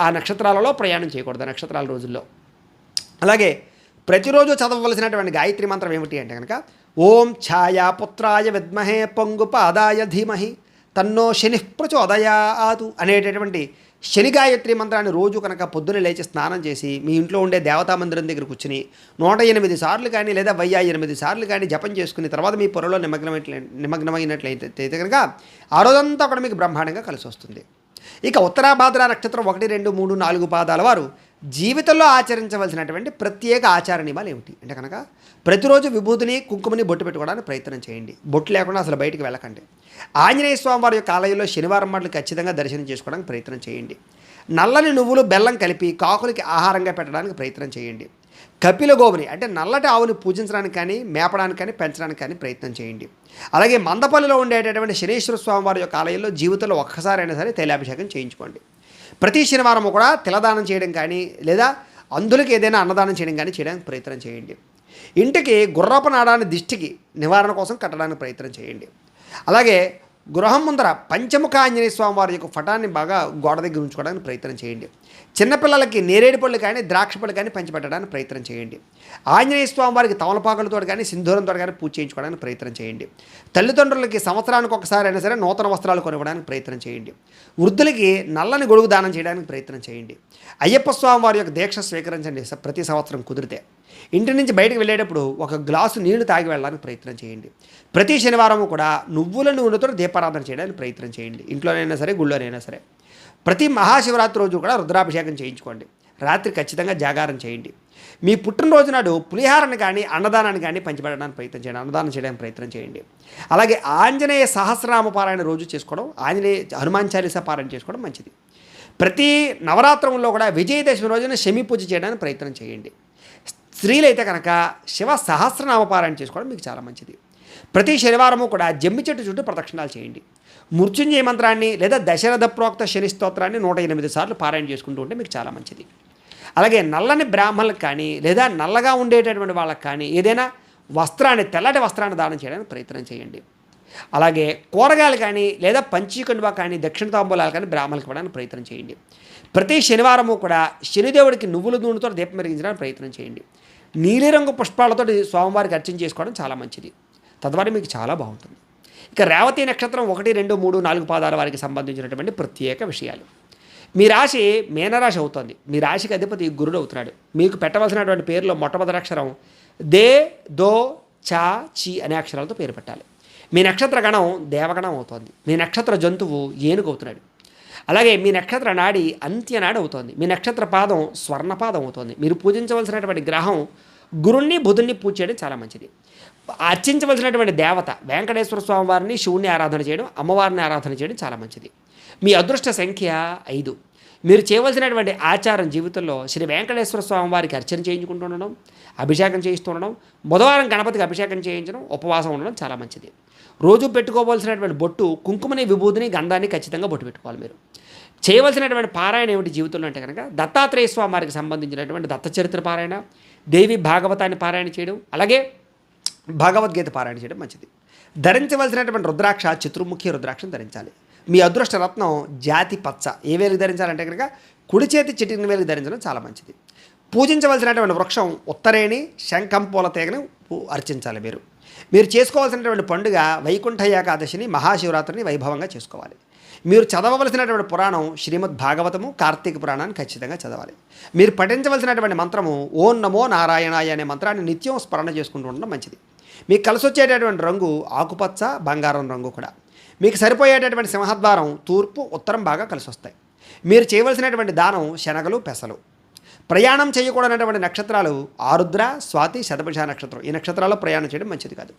ఆ నక్షత్రాలలో ప్రయాణం చేయకూడదు ఆ నక్షత్రాల రోజుల్లో. అలాగే ప్రతిరోజు చదవవలసినటువంటి గాయత్రి మంత్రం ఏమిటి అంటే కనుక ఓం ఛాయా పుత్రాయ విద్మహే పొంగుపాదాయ ధీమహి తన్నో శని ప్రచోదయాతు అనేటటువంటి శని గాయత్రి మంత్రాన్ని రోజు కనుక పొద్దున్న లేచి స్నానం చేసి మీ ఇంట్లో ఉండే దేవతా మందిరం దగ్గర కూర్చుని 108 సార్లు కానీ లేదా 1008 సార్లు కానీ జపం చేసుకుని తర్వాత మీ పొరలో నిమగ్నమైనట్లయితే కనుక ఆ రోజంతా కూడా మీకు బ్రహ్మాండంగా కలిసి వస్తుంది. ఇక ఉత్తరాభాద్ర నక్షత్రం 1, 2, 3, 4 పాదాల వారు జీవితంలో ఆచరించవలసినటువంటి ప్రత్యేక ఆచార నియమాలు ఏమిటి అంటే కనుక ప్రతిరోజు విభూతిని, కుంకుమని బొట్టు పెట్టుకోవడానికి ప్రయత్నం చేయండి. బొట్టు లేకుండా అసలు బయటికి వెళ్ళకండి. ఆంజనేయ స్వామి వారి యొక్క ఆలయంలో శనివారం మాటలు ఖచ్చితంగా దర్శనం చేసుకోవడానికి ప్రయత్నం చేయండి. నల్లని నువ్వులు, బెల్లం కలిపి కాకులకి ఆహారంగా పెట్టడానికి ప్రయత్నం చేయండి. కపిల గోవుని అంటే నల్లటి ఆవుని పూజించడానికి కానీ, మేపడానికి కానీ, పెంచడానికి కానీ ప్రయత్నం చేయండి. అలాగే మందపల్లిలో ఉండేటటువంటి శనీశ్వర స్వామి వారి యొక్క ఆలయంలో జీవితంలో ఒక్కసారైనా సరే తైలాభిషేకం చేయించుకోండి. ప్రతి శనివారం కూడా తిలదానం చేయడం కానీ లేదా అందులకి ఏదైనా అన్నదానం చేయడం కానీ చేయడానికి ప్రయత్నం చేయండి. ఇంటికి గుర్రపు నాడాన్ని దిష్టికి నివారణ కోసం కట్టడానికి ప్రయత్నం చేయండి. అలాగే గృహం ముందర పంచముఖ ఆంజనేయ స్వామి వారి యొక్క ఫటాన్ని బాగా గోడ దగ్గర ఉంచుకోవడానికి ప్రయత్నం చేయండి. చిన్నపిల్లలకి నేరేడు పళ్ళు కానీ ద్రాక్ష పళ్ళు కానీ పంచిపెట్టడానికి ప్రయత్నం చేయండి. ఆంజనేయ స్వామి వారికి తమలపాకులతో కానీ సింధూరంతో కానీ పూజ చేయించుకోవడానికి ప్రయత్నం చేయండి. తల్లిదండ్రులకి సంవత్సరానికి ఒకసారి అయినా సరే నూతన వస్త్రాలు కొనివ్వడానికి ప్రయత్నం చేయండి. వృద్ధులకి నల్లని గొడుగు దానం చేయడానికి ప్రయత్నం చేయండి. అయ్యప్ప స్వామి వారి యొక్క దీక్ష స్వీకరించండి ప్రతి సంవత్సరం కుదిరితే. ఇంటి నుంచి బయటకు వెళ్ళేటప్పుడు ఒక గ్లాసు నీళ్లు తాగి వెళ్ళడానికి ప్రయత్నం చేయండి. ప్రతి శనివారం కూడా నువ్వుల నూనెతో దీపారాధన చేయడానికి ప్రయత్నం చేయండి. ఇంట్లోనైనా సరే గుళ్ళోనైనా సరే. ప్రతి మహాశివరాత్రి రోజు కూడా రుద్రాభిషేకం చేయించుకోండి. రాత్రి ఖచ్చితంగా జాగారం చేయండి. మీ పుట్టినరోజు నాడు పులిహారాన్ని కానీ అన్నదానాన్ని కానీ పంచిపెట్టడానికి ప్రయత్నం చేయండి. అన్నదానం చేయడానికి ప్రయత్నం చేయండి. అలాగే ఆంజనేయ సహస్రనామ పారాయణ రోజు చేసుకోవడం, హనుమాన్ చాలీసా పారాయణ చేసుకోవడం మంచిది. ప్రతి నవరాత్రంలో కూడా విజయదశమి రోజున శమి పూజ చేయడానికి ప్రయత్నం చేయండి. స్త్రీలైతే కనుక శివ సహస్రనామ పారాయణ చేసుకోవడం మీకు చాలా మంచిది. ప్రతి శనివారము కూడా జమ్మి చెట్టు చుట్టూ ప్రదక్షిణాలు చేయండి. మృత్యుంజయ మంత్రాన్ని లేదా దశరథ ప్రోక్త శని స్తోత్రాన్ని 108 సార్లు పారాయణ చేసుకుంటూ ఉంటే మీకు చాలా మంచిది. అలాగే నల్లని బ్రాహ్మణులకు కానీ లేదా నల్లగా ఉండేటటువంటి వాళ్ళకి కానీ ఏదైనా వస్త్రాన్ని, తెల్లటి వస్త్రాన్ని దానం చేయడానికి ప్రయత్నం చేయండి. అలాగే కూరగాయలు కానీ లేదా పంచీకండువా కానీ దక్షిణ తాంబూలాలు కానీ బ్రాహ్మణులకు ఇవ్వడానికి ప్రయత్నం చేయండి. ప్రతి శనివారము కూడా శనిదేవుడికి నువ్వుల నూనెతో దీపం వెలిగించడానికి ప్రయత్నం చేయండి. నీలిరంగు పుష్పాలతో స్వామివారికి అర్చన చేసుకోవడం చాలా మంచిది. తద్వారా మీకు చాలా బాగుంటుంది. ఇక రేవతి నక్షత్రం 1, 2, 3, 4 పాదాల వారికి సంబంధించినటువంటి ప్రత్యేక విషయాలు. మీ రాశి మీనరాశి అవుతుంది. మీ రాశికి అధిపతి గురుడు అవుతున్నాడు. మీకు పెట్టవలసినటువంటి పేరులో మొట్టమొదటి అక్షరం దే, దో, చా, చి అనే అక్షరాలతో పేరు పెట్టాలి. మీ నక్షత్ర గణం దేవగణం అవుతుంది. మీ నక్షత్ర జంతువు ఏనుగు అవుతున్నాడు. అలాగే మీ నక్షత్ర నాడి అంత్యనాడి అవుతుంది. మీ నక్షత్ర పాదం స్వర్ణపాదం అవుతుంది. మీరు పూజించవలసినటువంటి గ్రహం గురుణ్ణి బుధుణ్ణి పూజ చేయడం చాలా మంచిది. అర్చించవలసినటువంటి దేవత వెంకటేశ్వర స్వామి వారిని, శివుణ్ణి ఆరాధన చేయడం, అమ్మవారిని ఆరాధన చేయడం చాలా మంచిది. మీ అదృష్ట సంఖ్య 5. మీరు చేయవలసినటువంటి ఆచారం జీవితంలో శ్రీ వెంకటేశ్వర స్వామి వారికి అర్చన చేయించుకుంటూ ఉండడం, అభిషేకం చేయిస్తూ ఉండడం, బుధవారం గణపతికి అభిషేకం చేయించడం, ఉపవాసం ఉండడం చాలా మంచిది. రోజు పెట్టుకోవాల్సినటువంటి బొట్టు కుంకుమని, విభూతిని, గంధాన్ని ఖచ్చితంగా బొట్టు పెట్టుకోవాలి. మీరు చేయవలసినటువంటి పారాయణ ఏమిటి జీవితంలో అంటే కనుక దత్తాత్రేయ స్వామి వారికి సంబంధించినటువంటి దత్త చరిత్ర పారాయణ, దేవి భాగవతాన్ని పారాయణ చేయడం, అలాగే భగవద్గీత పారాయణ చేయడం మంచిది. ధరించవలసినటువంటి రుద్రాక్ష చతుర్ముఖి రుద్రాక్షను ధరించాలి. మీ అదృష్ట రత్నం జాతి పచ్చ. ఏ వేలికి ధరించాలంటే కనుక కుడి చేతి చిటికిన వేలికి ధరించడం చాలా మంచిది. పూజించవలసినటువంటి వృక్షం ఉత్తరేణి, శంఖం పూల తీగను అర్చించాలి. మీరు చేసుకోవాల్సినటువంటి పండుగ వైకుంఠ ఏకాదశిని, మహాశివరాత్రిని వైభవంగా చేసుకోవాలి. మీరు చదవవలసినటువంటి పురాణం శ్రీమద్ భాగవతము, కార్తీక పురాణాన్ని ఖచ్చితంగా చదవాలి. మీరు పఠించవలసినటువంటి మంత్రము ఓం నమో నారాయణాయ అనే మంత్రాన్ని నిత్యం స్మరణ చేసుకుంటూ ఉండడం మంచిది. మీకు కలిసి వచ్చేటటువంటి రంగు ఆకుపచ్చ, బంగారం రంగు కూడా. మీకు సరిపోయేటటువంటి సింహద్వారం తూర్పు, ఉత్తరం బాగా కలిసి వస్తాయి. మీరు చేయవలసినటువంటి దానం శనగలు, పెసలు. ప్రయాణం చేయకూడనటువంటి నక్షత్రాలు ఆరుద్ర, స్వాతి, శతభిష నక్షత్రం. ఈ నక్షత్రాల్లో ప్రయాణం చేయడం మంచిది కాదు.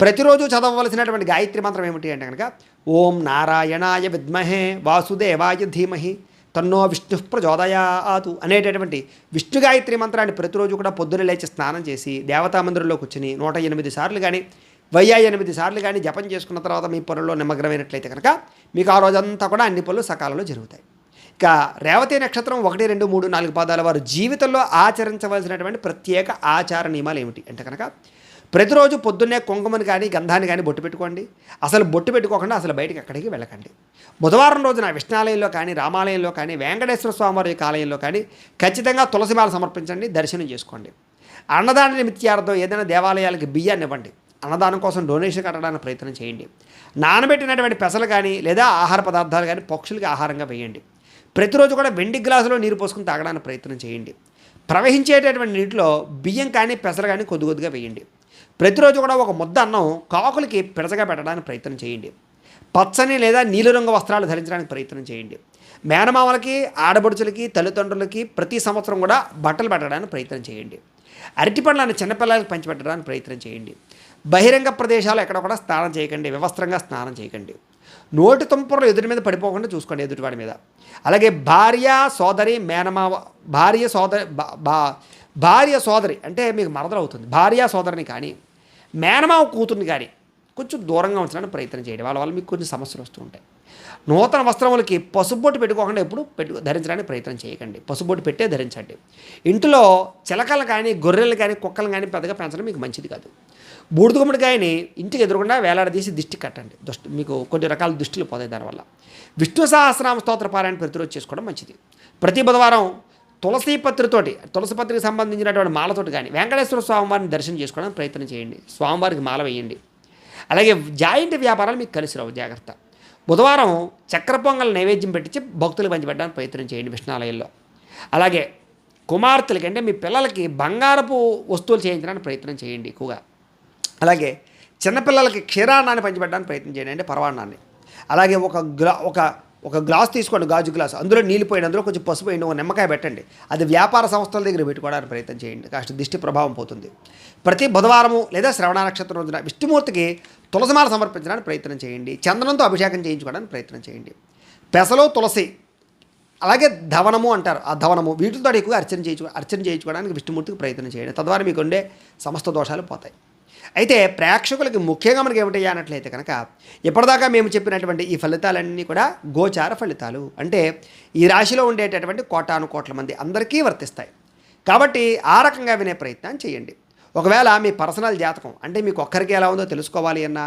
ప్రతిరోజు చదవవలసినటువంటి గాయత్రి మంత్రం ఏమిటి అంటే కనుక ఓం నారాయణాయ విద్మహే వాసుదేవాయ ధీమహి తన్నో విష్ణు ప్రచోదయాతు అనేటటువంటి విష్ణు గాయత్రి మంత్రాన్ని ప్రతిరోజు కూడా పొద్దున లేచి స్నానం చేసి దేవతా మందిరంలో కూర్చుని 108 సార్లు కానీ 1008 సార్లు కానీ జపం చేసుకున్న తర్వాత మీ పనుల్లో నిమగ్నమైనట్లయితే కనుక మీకు ఆ రోజంతా కూడా అన్ని పనులు సకాలంలో జరుగుతాయి. ఇక రేవతి నక్షత్రం 1, 2, 3, 4 పాదాల వారు జీవితంలో ఆచరించవలసినటువంటి ప్రత్యేక ఆచార నియమాలు ఏమిటి అంటే కనుక ప్రతిరోజు పొద్దున్నే కుంకుమని కానీ గంధాన్ని కానీ బొట్టు పెట్టుకోండి. అసలు బొట్టు పెట్టుకోకుండా అసలు బయటికి ఎక్కడికి వెళ్ళకండి. బుధవారం రోజున విష్ణాలయంలో కానీ, రామాలయంలో కానీ, వెంకటేశ్వర స్వామివారి ఆలయంలో కానీ ఖచ్చితంగా తులసిమాల సమర్పించండి, దర్శనం చేసుకోండి. అన్నదాన నిమిత్యార్థం ఏదైనా దేవాలయాలకి బియ్యాన్ని ఇవ్వండి. అన్నదానం కోసం డొనేషన్ కట్టడానికి ప్రయత్నం చేయండి. నానబెట్టినటువంటి పెసలు కానీ లేదా ఆహార పదార్థాలు కానీ పక్షులకి ఆహారంగా వేయండి. ప్రతిరోజు కూడా వెండి గ్లాసులో నీరు పోసుకుని తాగడానికి ప్రయత్నం చేయండి. ప్రవహించేటటువంటి నీటిలో బియ్యం కానీ పెసలు కానీ కొద్ది కొద్దిగా వేయండి. ప్రతిరోజు కూడా ఒక ముద్ద అన్నం కాకులకి పిడచగా పెట్టడానికి ప్రయత్నం చేయండి. పచ్చని లేదా నీలిరంగు వస్త్రాలు ధరించడానికి ప్రయత్నం చేయండి. మేనమామలకి, ఆడబడుచులకి, తల్లిదండ్రులకి ప్రతి సంవత్సరం కూడా బట్టలు పెట్టడానికి ప్రయత్నం చేయండి. అరటిపండ్లను చిన్నపిల్లలకి పంచిపెట్టడానికి ప్రయత్నం చేయండి. బహిరంగ ప్రదేశాలు ఎక్కడ కూడా స్నానం చేయకండి, వివస్త్రంగా స్నానం చేయకండి. నోటి తుంపర్లు ఎదుటి మీద పడిపోకుండా చూసుకోండి, ఎదుటివాడి మీద. అలాగే భార్య సోదరి మేనమావ, భార్య సోదరి అంటే మీకు మరదలు అవుతుంది, భార్య సోదరిని కానీ మేనమావ కూతుర్ని కానీ కొంచెం దూరంగా ఉంచడానికి ప్రయత్నం చేయండి. వాళ్ళ వల్ల మీకు కొన్ని సమస్యలు వస్తూ ఉంటాయి. నూతన వస్త్రములకి పసుబొట్టు పెట్టుకోకుండా ఎప్పుడు ధరించడానికి ప్రయత్నం చేయకండి. పసుబొట్టు పెట్టే ధరించండి. ఇంట్లో చిలకలు కానీ గొర్రెలు కానీ కుక్కలు కానీ పెద్దగా పెంచడం మీకు మంచిది కాదు. బూడిద గుమ్మడికాయని ఇంటికి ఎదురుకుండా వేలాడదీసి దిష్టి కట్టండి. మీకు కొన్ని రకాల దుష్టులు పోతాయి దానివల్ల. విష్ణు సహస్రనామ స్తోత్ర పారాయణ ప్రతిరోజు చేసుకోవడం మంచిది. ప్రతి బుధవారం తులసి పత్రికి సంబంధించినటువంటి మాలతోటి కానీ వెంకటేశ్వర స్వామివారిని దర్శనం చేసుకోవడానికి ప్రయత్నం చేయండి. స్వామివారికి మాల వేయండి. అలాగే జాయింట్ వ్యాపారాలు మీకు కలిసి రావు, జాగ్రత్త. బుధవారం చక్కెర పొంగల్ నైవేద్యం పెట్టించి భక్తులకు పంచిపెట్టడానికి ప్రయత్నం చేయండి విష్ణాలయంలో. అలాగే కుమార్తెలకి అంటే మీ పిల్లలకి బంగారపు వస్తువులు చేయించడానికి ప్రయత్నం చేయండి ఎక్కువగా. అలాగే చిన్నపిల్లలకి క్షీరాన్నాన్ని పంచిపెట్టడానికి ప్రయత్నం చేయండి, అంటే పరవాన్నాన్ని. అలాగే ఒక గ్లాస్ తీసుకోండి, గాజు గ్లాస్, అందులో నీళ్ళు పోయండి, అందులో కొంచెం పసుపు వేయండి, ఒక నిమ్మకాయ పెట్టండి. అది వ్యాపార సంస్థల దగ్గర పెట్టుకోవడానికి ప్రయత్నం చేయండి, కాస్త దిష్టి ప్రభావం పోతుంది. ప్రతి బుధవారము లేదా శ్రవణ నక్షత్రం రోజున విష్ణుమూర్తికి తులసిమాల సమర్పించడానికి ప్రయత్నం చేయండి. చందనంతో అభిషేకం చేయించుకోవడానికి ప్రయత్నం చేయండి. పెసలు, తులసి, అలాగే ధవనము అంటారు, ఆ ధవనము, వీటితో ఎక్కువగా అర్చన చేయించుకోవడానికి విష్ణుమూర్తికి ప్రయత్నం చేయండి. తద్వారా మీకు ఉండే సమస్త దోషాలు పోతాయి. అయితే ప్రేక్షకులకి ముఖ్యంగా మనకి ఏమిటి అన్నట్లయితే కనుక, ఇప్పటిదాకా మేము చెప్పినటువంటి ఈ ఫలితాలన్నీ కూడా గోచార ఫలితాలు, అంటే ఈ రాశిలో ఉండేటటువంటి కోటాను కోట్ల మంది అందరికీ వర్తిస్తాయి. కాబట్టి ఆ రకంగా వినే ప్రయత్నం చేయండి. ఒకవేళ మీ పర్సనల్ జాతకం, అంటే మీకు ఒక్కరికి ఎలా ఉందో తెలుసుకోవాలి అన్నా,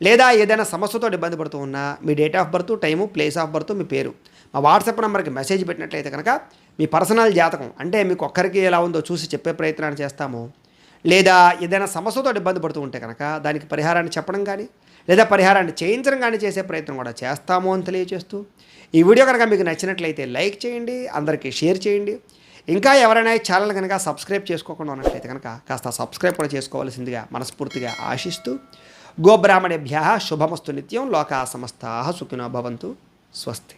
లేదా ఏదైనా సమస్యతో ఇబ్బంది పడుతూ ఉన్నా, మీ date of birth, time, place of birth, మీ పేరు మా వాట్సాప్ నెంబర్కి మెసేజ్ పెట్టినట్లయితే కనుక మీ పర్సనల్ జాతకం, అంటే మీకు ఒక్కరికి ఎలా ఉందో చూసి చెప్పే ప్రయత్నాన్ని చేస్తాము. లేదా ఏదైనా సమస్యతో ఇబ్బంది పడుతూ ఉంటే కనుక దానికి పరిహారాన్ని చెప్పడం కానీ, లేదా పరిహారాన్ని చేయించడం కానీ చేసే ప్రయత్నం కూడా చేస్తాము అని తెలియజేస్తూ, ఈ వీడియో కనుక మీకు నచ్చినట్లయితే లైక్ చేయండి, అందరికీ షేర్ చేయండి. ఇంకా ఎవరైనా ఈ ఛానల్ కనుక సబ్స్క్రైబ్ చేసుకోకుండా ఉన్నట్లయితే కనుక కాస్త సబ్స్క్రైబ్ కూడా చేసుకోవాల్సిందిగా మనస్ఫూర్తిగా ఆశిస్తూ, గోబ్రాహ్మణేభ్యః శుభమస్తు నిత్యం, లోకా సమస్తాః సుఖినో భవంతు. స్వస్తి.